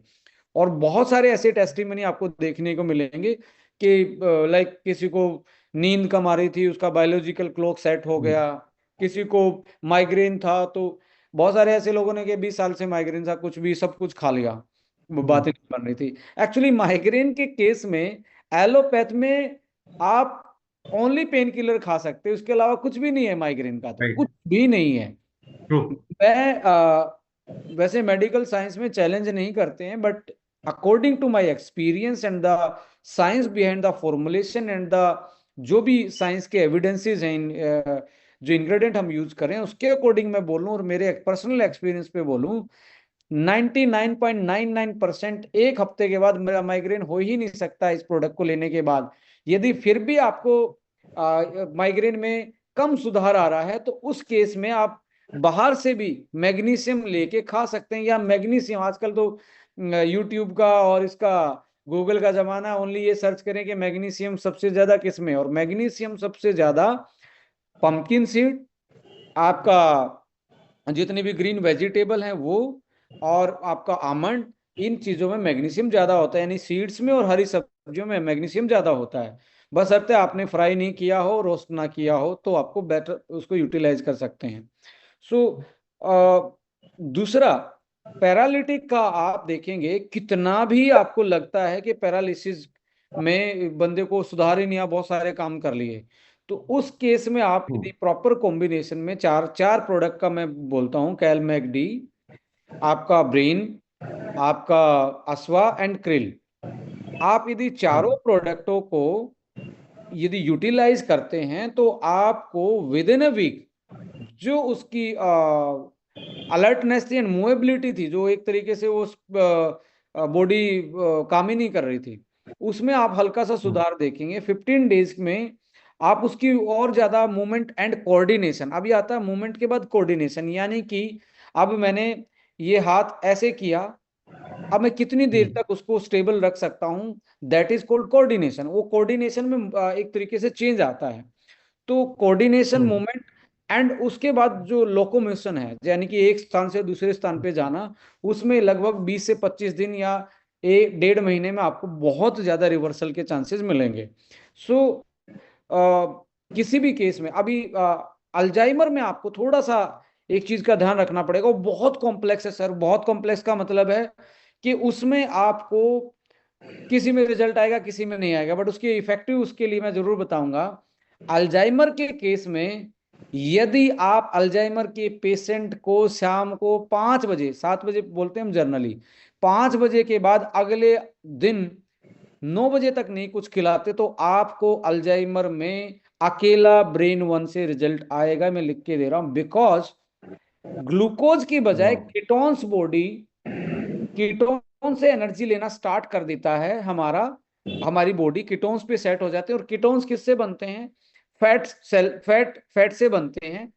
और बहुत सारे ऐसे टेस्टिमनी आपको देखने को मिलेंगे कि लाइक किसी को नींद कम आ रही थी, उसका बायोलॉजिकल क्लॉक सेट हो गया। किसी को माइग्रेन था, तो बहुत सारे ऐसे लोगों ने कि 20 साल से माइग्रेन था, कुछ भी सब कुछ खा लिया, वो बातें नहीं बन रही थी। एक्चुअली माइग्रेन के केस में एलोपैथ में आप ओनली पेन किलर खा सकते हैं, उसके अलावा कुछ भी नहीं है माइग्रेन का, तो राइट। कुछ भी नहीं है। ट्रू। मैं वैसे मेडिकल साइंस में चैलेंज नहीं करते हैं, but according to my experience and the science behind the formulation and the जो भी साइंस के एविडेंसेस हैं, जो इंग्रेडिएंट हम यूज करें उसके अकॉर्डिंग मैं बोलूं, और मेरे पर्सनल एक्सपीरियंस पे बोलूं, 99.99% एक हफ्ते के बाद मेरा माइग्रेन हो ही नहीं सकता इस प्रोडक्ट को लेने के बाद। यदि फिर भी आपको माइग्रेन में कम सुधार आ रहा है, तो उस केस में आप बाहर से भी मैग्नीशियम लेके खा सकते हैं। या मैग्नीशियम आजकल तो यूट्यूब का और इसका गूगल का जमाना, ओनली ये सर्च करें कि मैग्नीशियम सबसे ज्यादा किस में है, और मैग्नीशियम सबसे ज्यादा पंपकिन सीड, आपका जितने भी ग्रीन वेजिटेबल हैं वो, और आपका आमंड, इन चीजों में मैग्नीशियम ज्यादा होता है। यानी सीड्स में और हरी सब्जियों में मैग्नीशियम ज्यादा होता है। बस अर्थ आपने फ्राई नहीं किया हो, रोस्ट ना किया हो, तो आपको बेटर उसको यूटिलाइज कर सकते हैं। सो दूसरा, पैरालिटिक का आप देखेंगे, कितना भी आपको लगता है कि पैरालिसिस में बंदे को सुधार ही नहीं, आ बहुत सारे काम कर लिए, तो उस केस में आप यदि प्रॉपर कॉम्बिनेशन में चार चार प्रोडक्ट का मैं बोलता हूँ, कैलमैगडी, आपका ब्रेन, आपका अस्वा एंड क्रिल, आप यदि चारों प्रोडक्टों को यदि यूटिलाइज करते हैं, तो आपको विद इन अ वीक जो उसकी अलर्टनेस थी एंड मूवेबिलिटी थी, जो एक तरीके से वो बॉडी काम ही नहीं कर रही थी, उसमें आप हल्का सा सुधार देखेंगे 15 डेज में। आप उसकी और ज्यादा मूवमेंट एंड कोऑर्डिनेशन, अभी आता है मूवमेंट के बाद कोऑर्डिनेशन, यानी कि अब मैंने ये हाथ ऐसे किया, अब मैं कितनी देर तक उसको स्टेबल रख सकता हूं, दैट इज कॉल्ड कोऑर्डिनेशन। वो कोऑर्डिनेशन में एक तरीके से चेंज आता है। तो कोऑर्डिनेशन, मूवमेंट, एंड उसके बाद जो लोकोमोशन है, यानी कि एक स्थान से दूसरे स्थान पे जाना, उसमें लगभग 20 से 25 दिन या 1 डेढ़ महीने में आपको बहुत ज्यादा रिवर्सल के चांसेस मिलेंगे। सो किसी भी केस में, अभी अल्जाइमर में आपको थोड़ा सा एक चीज का ध्यान रखना पड़ेगा, वो बहुत कॉम्प्लेक्स है सर। बहुत कॉम्प्लेक्स का मतलब है कि उसमें आपको किसी में रिजल्ट आएगा, किसी में नहीं आएगा, बट उसकी इफेक्टिव उसके लिए मैं जरूर बताऊंगा। अल्जाइमर के केस में यदि आप अल्जाइमर के पेशेंट को शाम को 5 बजे, 7 बजे बोलते हैं हम जनरली, 5 बजे के बाद अगले दिन 9 बजे तक नहीं कुछ खिलाते, तो आपको अल्जाइमर में अकेला ब्रेन वन से रिजल्ट आएगा। मैं लिख के दे रहा हूं, बिकॉज ग्लूकोज की बजाय वाह। कीटोन्स बॉडी कीटोन से एनर्जी लेना स्टार्ट कर देता है। हमारी बॉडी कीटोन्स पे सेट हो जाती है, और कीटोन्स किससे बनते हैं? फैट से बनते हैं।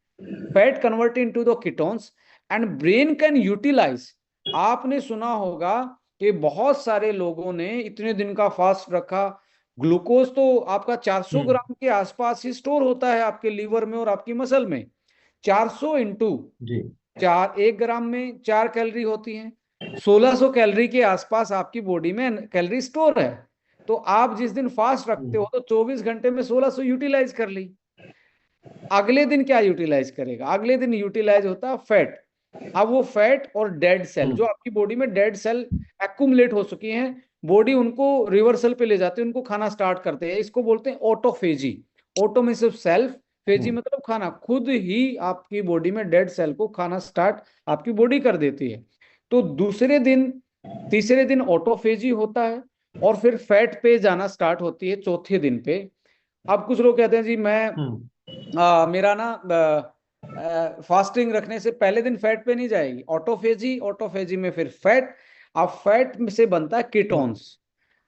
Fat convert into the ketones and brain can utilise. आपने सुना होगा कि बहुत सारे लोगों ने इतने दिन का फास्ट रखा, ग्लूकोज तो आपका 400 हम्म। ग्राम के आसपास ही स्टोर होता है आपके लीवर में और आपकी मसल में। 400 इंटू जी। 4, 1 ग्राम में 4 कैलोरी होती हैं, 1600 कैलोरी के आसपास आपकी बॉडी में कैलोरी स्टोर है। तो आप जिस दिन फास्ट रखते हो तो 24 घंटे में 1600 यूटिलाइज कर ली। अगले दिन क्या यूटिलाइज करेगा? अगले दिन यूटिलाइज होता है फैट। अब वो फैट और डेड सेल जो हम्म आपकी बॉडी में डेड सेल एक्यूमुलेट हो चुकी हैं, बॉडी उनको रिवर्सल पे ले जाती है, उनको खाना स्टार्ट करते हैं। इसको बोलते हैं ऑटोफेजी। ऑटो में सिर्फ सेल्फ, फेजी हम्म मतलब खाना, खुद ही आपकी बॉडी में डेड सेल को खाना स्टार्ट आपकी बॉडी कर देती है। तो दूसरे दिन, तीसरे दिन ऑटोफेजी होता है और फिर फैट पे जाना स्टार्ट होती है चौथे दिन पे। अब कुछ लोग कहते हैं जी मैं हम्म मेरा ना फास्टिंग रखने से पहले दिन फैट पे नहीं जाएगी। ऑटोफेजी, ऑटोफेजी में फिर फैट। अब फैट में से बनता है हम्म कीटोन्स।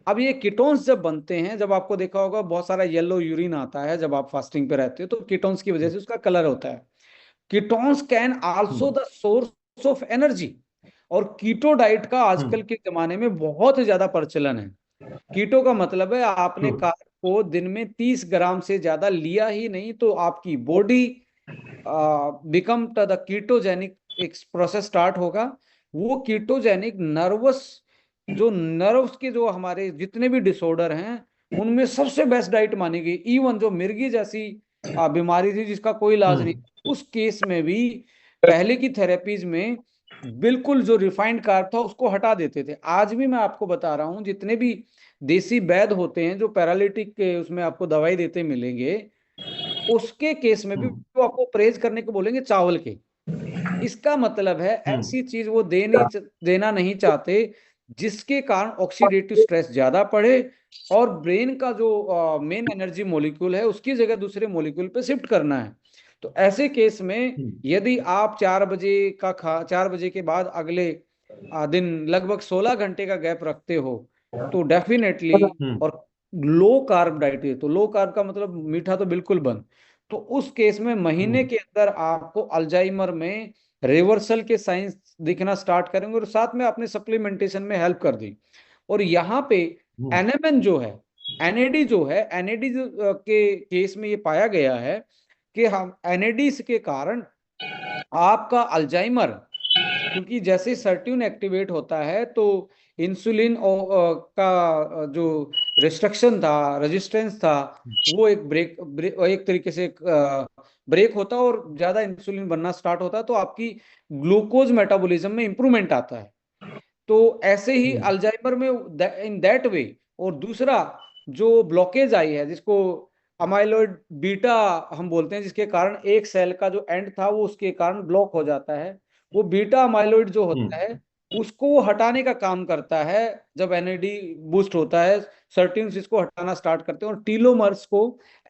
अब ये कीटोन्स जब बनते हैं, जब आपको देखा होगा बहुत सारा येलो यूरिन आता है जब आप फास्टिंग पे रहते हो, तो कीटोन्स की वजह से उसका कलर होता है। Ketones can also hmm the source of energy. और कीटो डाइट का आजकल हम्म के जमाने में बहुत ज्यादा प्रचलन है। कीटो का मतलब है आपने ट्रू। कार्ब को दिन में 30 ग्राम से ज्यादा लिया ही नहीं तो आपकी बॉडी बिकम द कीटोजेनिक, एक प्रोसेस स्टार्ट होगा। वो कीटोजेनिक नर्वस, जो नर्व्स के जो हमारे जितने भी डिसऑर्डर हैं उनमें सबसे बेस्ट डाइट मानी गई। इवन जो मिर्गी जैसी बीमारी थी जिसका कोई इलाज नहीं, हम्म उस केस में भी पहले की थेरेपीज में बिल्कुल जो रिफाइंड कार्ब था उसको हटा देते थे। आज भी मैं आपको बता रहा हूँ, जितने भी देसी वैद्य होते हैं जो पैरालिटिक के उसमें आपको दवाई देते मिलेंगे, उसके केस में भी हम्म वो आपको परहेज करने को बोलेंगे चावल के। इसका मतलब है हम्म ऐसी चीज वो देना नहीं चाहते जिसके कारण ऑक्सीडेटिव स्ट्रेस ज्यादा पड़े और ब्रेन का जो मेन एनर्जी मॉलिक्यूल है उसकी जगह दूसरे मॉलिक्यूल पे शिफ्ट करना है। तो ऐसे केस में हम्म यदि आप 4 बजे का खा 4 बजे के बाद अगले दिन लगभग 16 घंटे का गैप रखते हो तो डेफिनेटली, हम्म और लो कार्ब डाइट है तो लो कार्ब का मतलब मीठा तो बिल्कुल बंद, तो उस केस में महीने हम्म के अंदर आपको अल्जाइमर में रिवर्सल के साइंस दिखना स्टार्ट करेंगे और साथ में आपने सप्लीमेंटेशन में हेल्प कर दी। और यहाँ पे हम्म एनएमएन जो है, एनएडी जो है, एनएडी के केस में ये पाया गया है कि हम एनएडी के कारण आपका अल्जाइमर, क्योंकि जैसे सर्ट्यून एक्टिवेट होता है तो इंसुलिन का जो रिस्ट्रिक्शन था, रेजिस्टेंस था, वो एक एक तरीके से ब्रेक होता है और ज्यादा इंसुलिन बनना स्टार्ट होता है तो आपकी ग्लूकोज मेटाबॉलिज्म में इंप्रूवमेंट आता है। तो ऐसे ही हम्म अल्जाइमर में इन दैट वे। और दूसरा जो ब्लॉकेज आई है जिसको अमाइलॉइड बीटा हम बोलते हैं, जिसके कारण एक सेल का जो एंड था वो उसके कारण ब्लॉक हो जाता है, वो बीटा अमाइलॉइड जो होता हम्म है उसको वो हटाने का काम करता है। जब एनएडी बूस्ट होता है, सर्टिन्स इसको हटाना स्टार्ट करते हैं और टीलोमर्स को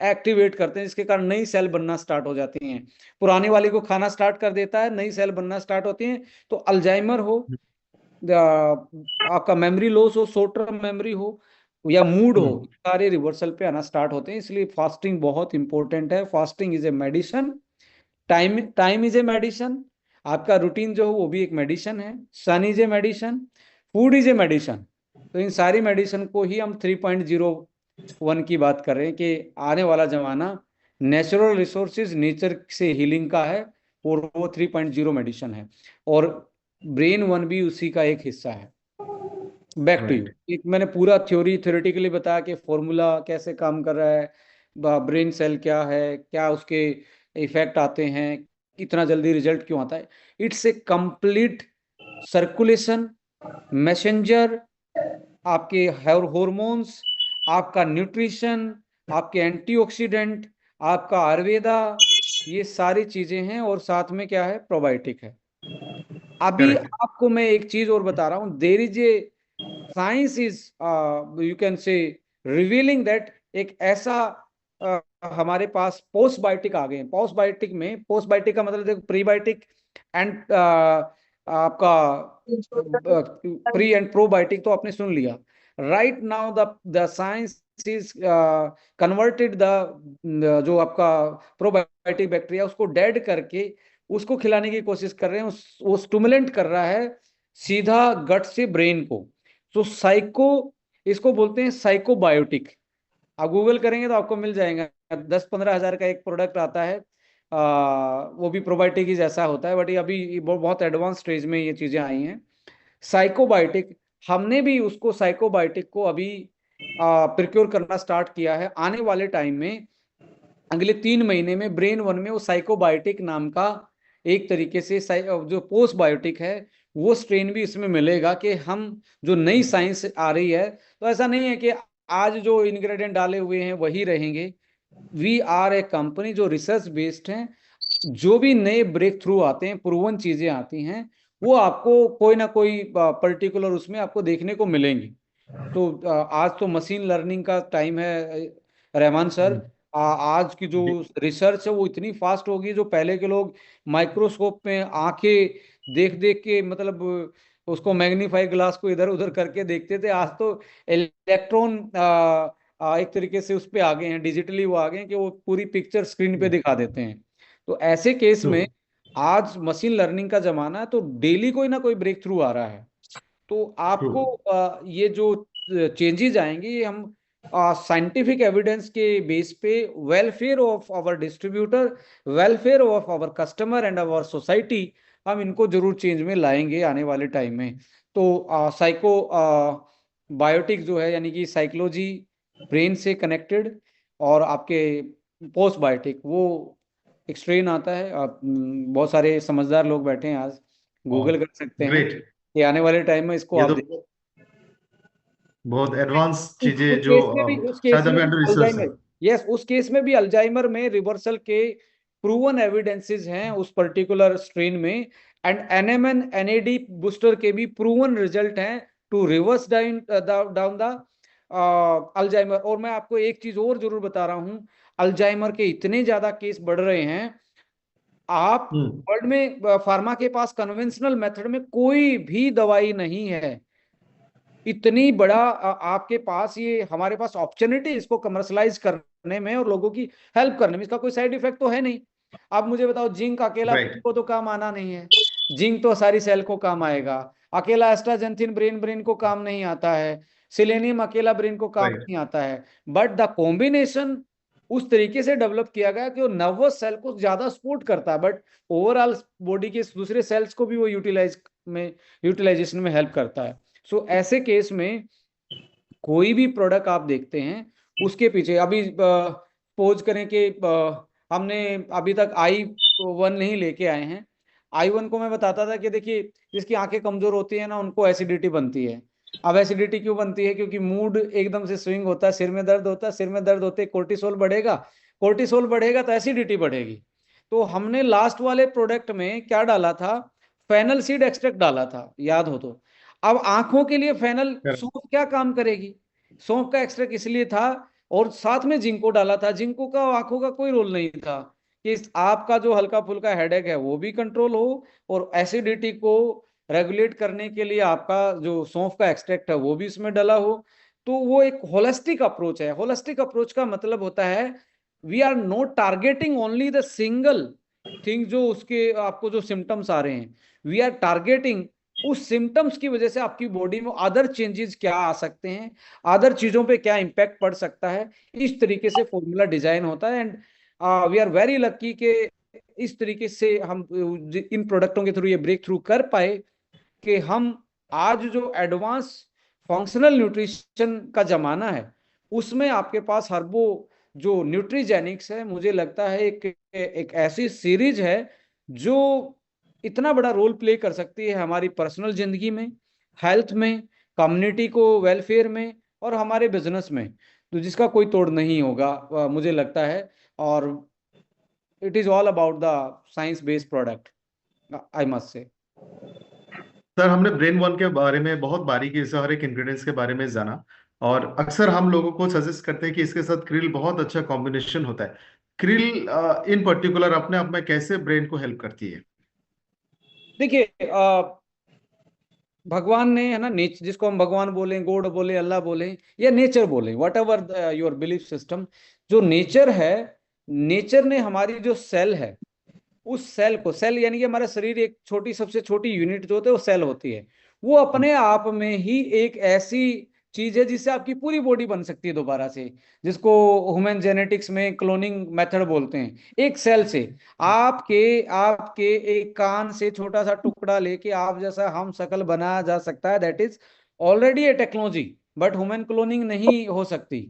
एक्टिवेट करते हैं, जिसके कारण नई सेल बनना स्टार्ट हो जाती हैं। पुरानी वाली को खाना स्टार्ट कर देता है, नई सेल बनना स्टार्ट होती हैं। तो अल्जाइमर हो, आपका मेमोरी लॉस हो, शॉर्ट टर्म मेमोरी हो या मूड हो, हम्म सारे रिवर्सल पे आना स्टार्ट होते हैं। इसलिए फास्टिंग बहुत इंपॉर्टेंट है। Fasting is a medicine. Time time is a medicine. आपका रूटीन जो हो वो भी एक मेडिसिन है। Sun is a medicine. Food is a medicine. तो इन सारी मेडिसिन को ही हम 3.01 की बात कर रहे हैं कि आने वाला जमाना नेचुरल रिसोर्सेज, नेचर से हीलिंग का है और वो 3.0 मेडिसिन है। और ब्रेन वन भी उसी का एक हिस्सा है। Back to you. राइट। एक मैंने पूरा थ्योरेटिकली बताया कि फॉर्मूला कैसे काम कर रहा है, ब्रेन सेल क्या है, क्या उसके इफेक्ट आते हैं, इतना जल्दी रिजल्ट क्यों आता है। It's a complete circulation messenger, आपके हॉर्मोन्स, आपका न्यूट्रिशन, आपके एंटीऑक्सीडेंट, आपका आयुर्वेदा, ये सारी चीजें हैं। और साथ में क्या है, प्रोबायोटिक है। अभी करेक्ट। आपको मैं एक चीज और बता रहा हूं, there is a science is you can से रिवीलिंग दैट एक ऐसा हमारे पास पोस्टबायोटिक आ गए हैं। पोस्टबायोटिक में, पोस्टबायोटिक का मतलब देखो, प्रीबायोटिक एंड आपका प्री एंड प्रोबायोटिक तो आपने सुन लिया। Right now the science is converted the जो आपका प्रोबायोटिक बैक्टीरिया उसको डेड करके उसको खिलाने की कोशिश कर रहे हैं। वो स्टुमुलेंट कर रहा है सीधा गट से ब्रेन को। तो साइको, इसको बोलते हैं साइकोबायोटिक। आप गूगल करेंगे तो आपको मिल जाएगा। 10-15 हज़ार का एक प्रोडक्ट आता है, वो भी प्रोबायोटिक ही जैसा होता है, बट ये अभी बहुत एडवांस स्टेज में ये चीजें आई हैं। साइकोबायोटिक, हमने भी उसको साइकोबायोटिक को अभी प्रिक्योर करना स्टार्ट किया है। आने वाले टाइम में अगले 3 महीने में ब्रेन वन में वो साइकोबायोटिक नाम का एक तरीके से जो पोस्ट बायोटिक है वो स्ट्रेन भी इसमें मिलेगा, कि हम जो नई साइंस आ रही है, तो ऐसा नहीं है कि आज जो इंग्रेडिएंट डाले हुए हैं वही रहेंगे। वी आर ए कंपनी जो रिसर्च बेस्ड है। जो भी नए ब्रेक थ्रू आते हैं, प्रूवन चीजें आती हैं, वो आपको कोई ना कोई पर्टिकुलर उसमें आपको देखने को मिलेंगी। तो आज तो मशीन लर्निंग का टाइम है रहमान सर। आज की जो जी। रिसर्च है वो इतनी फास्ट होगी, जो पहले के लोग माइक्रोस्कोप में आंखें देख देख के, मतलब उसको मैग्नीफाई ग्लास को इधर उधर करके देखते थे, आज तो इलेक्ट्रॉन एक तरीके से उस पे आ गए हैं, डिजिटली वो आ गए हैं कि वो पूरी पिक्चर स्क्रीन पे दिखा देते हैं। तो ऐसे केस ट्रू। में आज मशीन लर्निंग का जमाना है, तो डेली कोई ना कोई ब्रेक थ्रू आ रहा है। तो ट्रू। आपको ये जो चेंजेस आएंगे, ये हम साइंटिफिक एविडेंस के बेस पे welfare of our distributor, welfare of our customer and our society, हम इनको जरूर चेंज में लाएंगे आने वाले टाइम में। तो साइको बायोटिक जो है, यानी कि साइकोलॉजी ब्रेन से कनेक्टेड, और आपके पोस्ट बायोटिक वो एक स्ट्रेन आता है। आप बहुत सारे समझदार लोग बैठे हैं आज, गूगल और कर सकते हैं ग्रेट। कि आने वाले टाइम में इसको ये आप तो देख। बहुत एडवांस उस चीजें जो केस में भी उस केस शायद में अभी भी अंडर रिसर्च है। अल्जाइमर, यस, उस केस में भी अल्जाइमर में रिवर्सल के प्रूवन एविडेंसेस हैं उस पर्टिकुलर स्ट्रेन में। एंड एनएमएन एनएडी बूस्टर के भी प्रूवन रिजल्ट हैं to reverse down down the Alzheimer. और मैं आपको एक चीज और जरूर बता रहा हूं, अल्जाइमर के इतने ज्यादा केस बढ़ रहे हैं। आप हम्म। वर्ल्ड में फार्मा के पास कन्वेंशनल मेथड में कोई भी दवाई नहीं है। इतनी बड़ा आपके पास, ये हमारे पास अपॉर्चुनिटी इसको कमर्शलाइज करने में और लोगों की हेल्प करने में, इसका कोई साइड इफेक्ट तो है नहीं। आप मुझे बताओ, जिंक अकेला ब्रेन राइट। को तो काम आना नहीं है। जिंक तो सारी सेल को काम आएगा। अकेला एस्ट्राजेंथिन ब्रेन ब्रेन को काम नहीं आता है। सिलेनियम अकेला ब्रेन को काम राइट। नहीं आता है। बट द कॉम्बिनेशन उस तरीके से डेवलप किया गया कि वो नर्वस सेल को ज्यादा सपोर्ट करता है, बट ओवरऑल बॉडी के दूसरे सेल्स को भी वो यूटिलाइजेशन में हेल्प करता है। सो ऐसे केस में कोई भी प्रोडक्ट आप देखते हैं, उसके पीछे अभी सपोज करें कि हमने अभी तक आई 1 नहीं लेके आए हैं। आई 1 को मैं बताता था कि देखिए, जिसकी आंखें कमजोर होती है ना, उनको एसिडिटी बनती है। अब एसिडिटी क्यों बनती है? क्योंकि मूड एकदम से स्विंग होता है, सिर में दर्द होता है, सिर में दर्द होते कोर्टिसोल बढ़ेगा, कोर्टिसोल बढ़ेगा तो एसिडिटी बढ़ेगी। तो हमने लास्ट वाले प्रोडक्ट में क्या डाला था? फेनल सीड एक्सट्रैक्ट डाला था, याद हो तो। अब आंखों के लिए फेनल Correct. सौंफ क्या काम करेगी? सौंफ का एक्सट्रैक्ट इसलिए था, और साथ में जिंको डाला था। जिंको का आंखों का कोई रोल नहीं था, कि आपका जो हल्का फुल्का हेडेक है वो भी कंट्रोल हो, और एसिडिटी को रेगुलेट करने के लिए आपका जो सौंफ का एक्सट्रैक्ट है वो भी इसमें डला हो। तो वो एक होलिस्टिक अप्रोच है। होलिस्टिक अप्रोच का मतलब होता है, we are not targeting only the single thing, जो उसके आपको जो सिम्टम्स आ रहे हैं, वी आर टारगेटिंग उस सिम्टम्स की वजह से आपकी बॉडी में अदर चेंजेस क्या आ सकते हैं, अदर चीजों पे क्या इम्पैक्ट पड़ सकता है। इस तरीके से फॉर्मूला डिजाइन होता है। And we are very lucky कि इस तरीके से हम इन प्रोडक्टों के थ्रू ये ब्रेक थ्रू कर पाए, कि हम आज जो एडवांस फंक्शनल न्यूट्रिशन का जमाना है, उसमें आपके पास हर्बो जो न्यूट्रीजेनिक्स है, मुझे लगता है एक ऐसी सीरीज है जो इतना बड़ा रोल प्ले कर सकती है हमारी पर्सनल जिंदगी में, हेल्थ में, कम्युनिटी को वेलफेयर में, और हमारे बिजनेस में, तो जिसका कोई तोड़ नहीं होगा मुझे लगता है। और it is all about the science based product, I must say. Sir, हमने ब्रेन वन के बारे में बहुत बारीकी से हर एक इंग्रेडिएंट्स के बारे में जाना। और अक्सर हम लोगों को सजेस्ट करते हैं कि इसके साथ क्रिल बहुत अच्छा कॉम्बिनेशन होता है। क्रिल इन पर्टिकुलर अपने आप में कैसे ब्रेन को हेल्प करती है? देखिए, भगवान ने, है ना, नेचर, जिसको हम भगवान बोले, गॉड बोले, अल्लाह बोले, या नेचर बोले, what ever your belief system, जो नेचर है, नेचर ने हमारी जो सेल है, उस सेल को, सेल यानी कि हमारा शरीर एक छोटी, सबसे छोटी यूनिट जो होती है वो सेल होती है। वो अपने आप में ही एक ऐसी चीज है जिससे आपकी पूरी बॉडी बन सकती है दोबारा से, जिसको ह्यूमन जेनेटिक्स में क्लोनिंग मेथड बोलते हैं। एक सेल से आपके आपके एक कान से छोटा सा टुकड़ा लेके आप जैसा हम शकल बनाया जा सकता है। That is already A technology but human cloning नहीं हो सकती,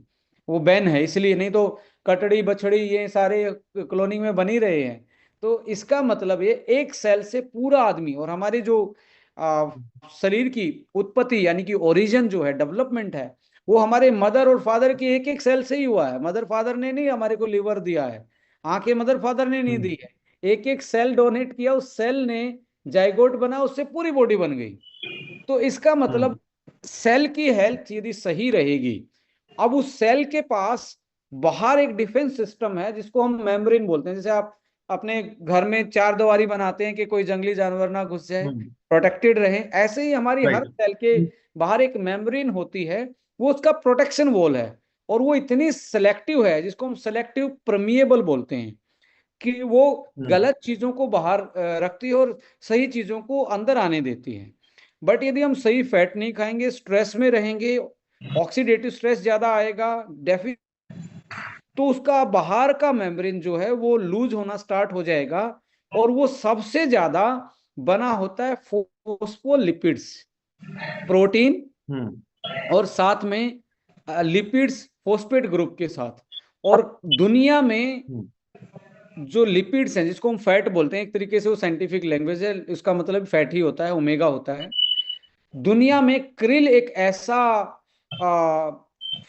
वो बैन है इसलिए, नहीं तो कटड़ी बछड़ी ये सारे क्लोनिंग में बन ही रहे हैं। तो इसका मतलब ये एक सेल से पूरा आदमी, और हमारी जो आ, शरीर की उत्पत्ति यानी कि ओरिजिन जो है, डेवलपमेंट है, वो हमारे मदर और फादर के एक एक सेल से ही हुआ है। मदर फादर ने नहीं हमारे को लिवर दिया है, आंखें मदर फादर ने नहीं हम्म दी है, एक एक सेल डोनेट किया, उस सेल ने जाइगोट बना, उससे पूरी बॉडी बन गई। तो इसका हम्म मतलब सेल की हेल्थ यदि सही रहेगी, अब उस सेल के पास बाहर एक डिफेंस सिस्टम है जिसको हम मेम्ब्रेन बोलते हैं। जैसे आप अपने घर में चार दीवारी बनाते हैं कि कोई जंगली जानवर ना घुस जाए, हम्म प्रोटेक्टेड रहे, ऐसे ही हमारी हर राइट। सेल के बाहर एक मेम्ब्रेन होती है, वो उसका प्रोटेक्शन वॉल है। और वो इतनी सेलेक्टिव है, जिसको हम सेलेक्टिव परमिएबल बोलते हैं, कि वो हम्म गलत चीजों को बाहर रखती है और सही चीजों को अंदर आने देती है। बट यदि हम सही फैट नहीं खाएंगे, स्ट्रेस में रहेंगे, ऑक्सीडेटिव स्ट्रेस ज्यादा आएगा, डेफिनेटली, तो उसका बाहर का मेम्ब्रेन जो है वो लूज होना स्टार्ट हो जाएगा। और वो सबसे ज्यादा बना होता है फोस्फोलिपिड्स, प्रोटीन, हम्म और साथ में लिपिड्स फॉस्फेट ग्रुप के साथ। और दुनिया में हम्म जो लिपिड्स हैं, जिसको हम फैट बोलते हैं, एक तरीके से वो साइंटिफिक लैंग्वेज है, उसका मतलब फैट ही होता है, ओमेगा होता है। दुनिया में क्रिल एक ऐसा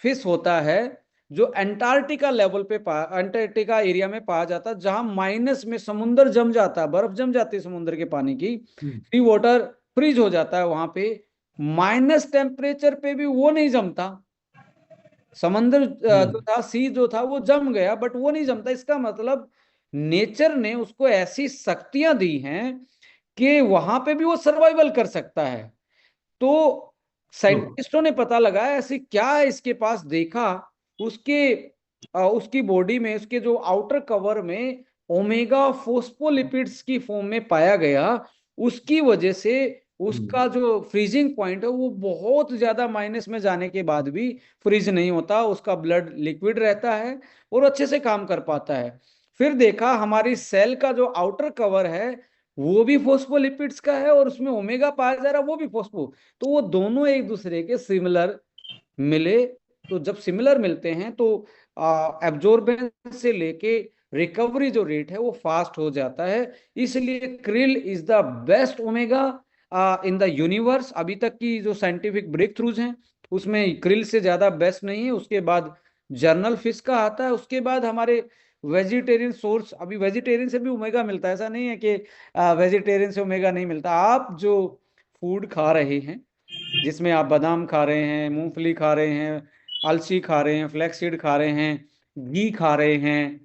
फिश होता है जो अंटार्कटिका लेवल पे अंटार्कटिका एरिया में पाया जाता है, जहां माइनस में समुद्र जम जाता है, बर्फ जम जाती है समुद्र के पानी की, हम्म सी वाटर फ्रीज हो जाता है वहां पे, माइनस टेम्परेचर पे भी वो नहीं जमता। समंदर जो हम्म था, सी जो था, वो जम गया, बट वो नहीं जमता। इसका मतलब नेचर ने उसको ऐसी शक्तियां दी हैं कि वहां पे भी वो सर्वाइवल कर सकता है। तो ट्रू। साइंटिस्टों ने पता लगाया ऐसे क्या है इसके पास, देखा उसके उसकी बॉडी में, उसके जो आउटर कवर में ओमेगा फोस्फोलिपिड्स की फॉर्म में पाया गया। उसकी वजह से हम्म उसका जो फ्रीजिंग पॉइंट है वो बहुत ज्यादा माइनस में जाने के बाद भी फ्रीज नहीं होता, उसका ब्लड लिक्विड रहता है और अच्छे से काम कर पाता है। फिर देखा हमारी सेल का जो आउटर कवर है वो भी फोस्फोलिपिड्स का है, और उसमें ओमेगा पाया जा रहा है, वो भी फोस्फो। तो वो दोनों एक दूसरे के सिमिलर मिले। तो जब सिमिलर मिलते हैं तो एब्जॉर्बेंस से लेके रिकवरी जो रेट है वो फास्ट हो जाता है। इसलिए krill is the best omega in the universe. अभी तक की जो साइंटिफिक ब्रेक थ्रूज हैं उसमें क्रिल से ज्यादा बेस्ट नहीं है। उसके बाद जर्नल फिश का आता है, उसके बाद हमारे वेजिटेरियन सोर्स, अभी वेजिटेरियन से भी ओमेगा मिलता है, ऐसा नहीं है कि वेजिटेरियन से ओमेगा नहीं मिलता। आप जो फूड खा रहे हैं, जिसमें आप बादाम खा रहे हैं, मूंगफली खा रहे हैं, अलसी खा रहे हैं, फ्लैक्सीड खा रहे हैं, घी खा रहे हैं,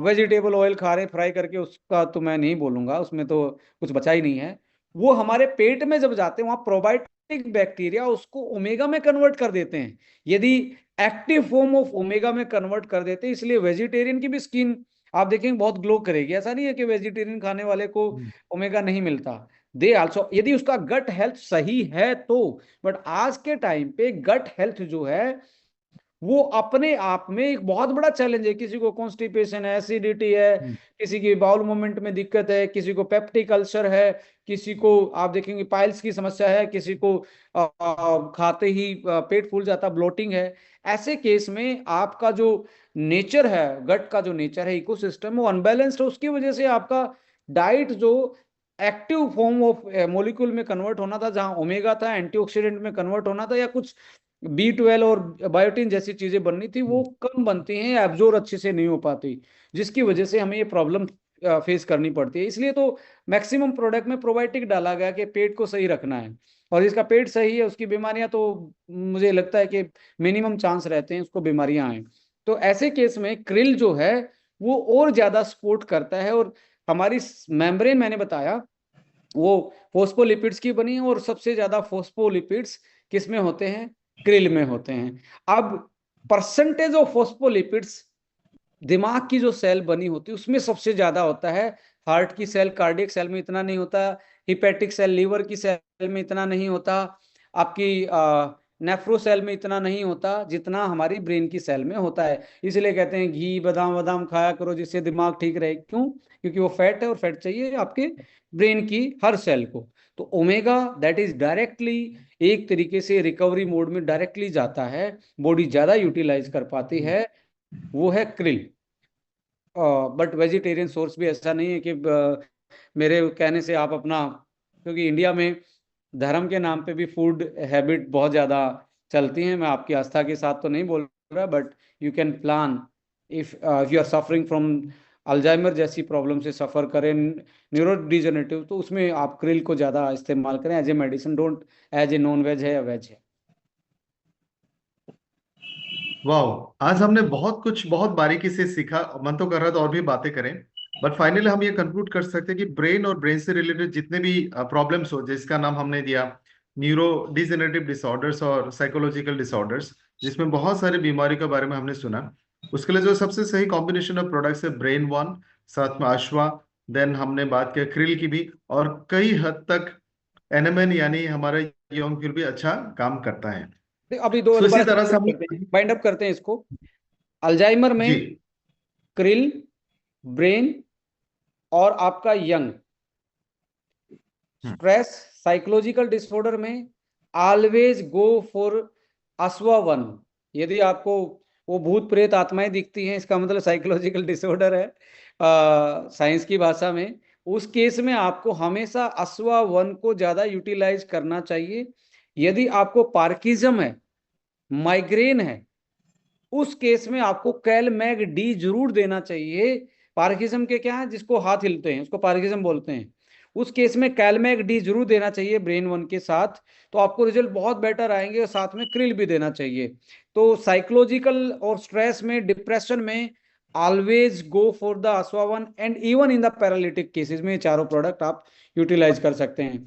वेजिटेबल ऑयल खा रहे हैं फ्राई करके, उसका तो मैं नहीं बोलूंगा, उसमें तो कुछ बचा ही नहीं है। वो हमारे पेट में जब जाते हैं वहां प्रोबायोटिक बैक्टीरिया उसको ओमेगा में कन्वर्ट कर देते हैं, यदि एक्टिव फॉर्म ऑफ ओमेगा में कन्वर्ट कर देते हैं। इसलिए वेजिटेरियन की भी स्किन आप देखेंगे बहुत ग्लो करेगी। ऐसा नहीं है कि वेजिटेरियन खाने वाले को हम्म ओमेगा नहीं मिलता, दे आल्सो, यदि उसका गट हेल्थ सही है तो। बट आज के टाइम पे गट हेल्थ जो है वो अपने आप में एक बहुत बड़ा चैलेंज है। किसी को कॉन्स्टिपेशन है, एसिडिटी है, हम्म किसी की बाउल मूवमेंट में दिक्कत है, किसी को पेप्टिक अल्सर है, किसी को आप देखेंगे पाइल्स की समस्या है, किसी को खाते ही पेट फूल जाता, ब्लोटिंग है। ऐसे केस में आपका जो नेचर है, गट का जो नेचर है, इकोसिस्टम, वो अनबैलेंस्ड है। उसकी वजह से आपका डाइट जो एक्टिव फॉर्म ऑफ मोलिक्यूल में कन्वर्ट होना था, जहां ओमेगा था, एंटीऑक्सीडेंट में कन्वर्ट होना था, या कुछ B12 और बायोटिन जैसी चीजें बननी थी, वो कम बनती हैं या एब्जॉर्ब अच्छे से नहीं हो पाती, जिसकी वजह से हमें ये प्रॉब्लम फेस करनी पड़ती है। इसलिए तो मैक्सिमम प्रोडक्ट में प्रोबायोटिक डाला गया कि पेट को सही रखना है, और जिसका पेट सही है उसकी बीमारियां तो मुझे लगता है कि मिनिमम चांस रहते हैं उसको बीमारियां आए। तो ऐसे केस में क्रिल जो है वो और ज्यादा सपोर्ट करता है। और हमारी मेम्ब्रेन मैंने बताया वो फोस्फोलिपिड्स की बनी है, और सबसे ज्यादा फोस्फोलिपिड्स किस में होते हैं, क्रिल में होते हैं। अब परसेंटेज ऑफ फोस्फोलिपिड्स दिमाग की जो सेल बनी होती है उसमें सबसे ज्यादा होता है। हार्ट की सेल, कार्डियक सेल में इतना नहीं होता, हिपेटिक सेल, लीवर की सेल में इतना नहीं होता, आपकी नेफ्रो सेल में इतना नहीं होता जितना हमारी ब्रेन की सेल में होता है। इसलिए कहते हैं घी बादाम बादाम खाया करो जिससे दिमाग ठीक रहे। क्यों? क्योंकि वो फैट है और फैट चाहिए आपके ब्रेन की हर सेल को। तो ओमेगा दैट इज डायरेक्टली एक तरीके से रिकवरी मोड में डायरेक्टली जाता है, बॉडी ज्यादा यूटिलाइज कर पाती है, वो है krill। बट वेजिटेरियन सोर्स भी ऐसा नहीं है कि मेरे कहने से आप अपना, क्योंकि इंडिया में धर्म के नाम पे भी फूड हैबिट बहुत ज़्यादा चलती हैं। मैं आपकी आस्था के साथ तो नहीं बोल रहा, but you can plan if you are suffering from Alzheimer जैसी प्रॉब्लम से सफ़र करें, न्यूरो डिजनरेटिव, तो उसमें आप krill को ज़्यादा इस्तेमाल करें as a medicine, don't as a non veg है या वेज है। वाह, आज हमने बहुत कुछ बहुत बारीकी से सीखा। मन तो कर रहा था और भी बातें करें, बट फाइनली हम ये कंक्लूड कर सकते हैं कि ब्रेन और ब्रेन से रिलेटेड जितने भी प्रॉब्लम्स हो, जिसका नाम हमने दिया न्यूरो डिजेनरेटिव डिसऑर्डर्स और साइकोलॉजिकल डिसऑर्डर्स, जिसमें बहुत सारी बीमारियों के बारे में हमने सुना, उसके लिए जो सबसे सही कॉम्बिनेशन ऑफ प्रोडक्ट्स है ब्रेन वन, साथ में अश्वा, देन हमने बात किया krill की भी, और कई हद तक एनएमएन यानी हमारा यंग भी अच्छा काम करता है। अभी दो सो इसी दोबारा तरह से हम बाइंड अप करते हैं इसको। अल्जाइमर जी। में krill, ब्रेन और आपका यंग। हम्म। स्ट्रेस साइकोलॉजिकल डिसऑर्डर में always go for Ashva one. यदि आपको वो भूत प्रेत आत्माएं दिखती हैं, इसका मतलब साइकोलॉजिकल डिसऑर्डर है साइंस की भाषा में। उस केस में आपको हमेशा अश्वा वन को ज्यादा यूटिलाइज करना चाहिए। यदि आपको पार्किज्म है, माइग्रेन है, उस केस में आपको कैल मैग डी जरूर देना चाहिए। पार्किज्म के क्या है, जिसको हाथ हिलते हैं उसको पार्किज्म बोलते हैं, उस केस में कैलमैग डी जरूर देना चाहिए ब्रेन वन के साथ, तो आपको रिजल्ट बहुत बेटर आएंगे। और साथ में krill भी देना चाहिए। तो साइकोलॉजिकल और स्ट्रेस में, डिप्रेशन में ऑलवेज गो फॉर द अश्वा one, and even in the paralytic cases में ये चारों प्रोडक्ट आप यूटिलाइज कर सकते हैं।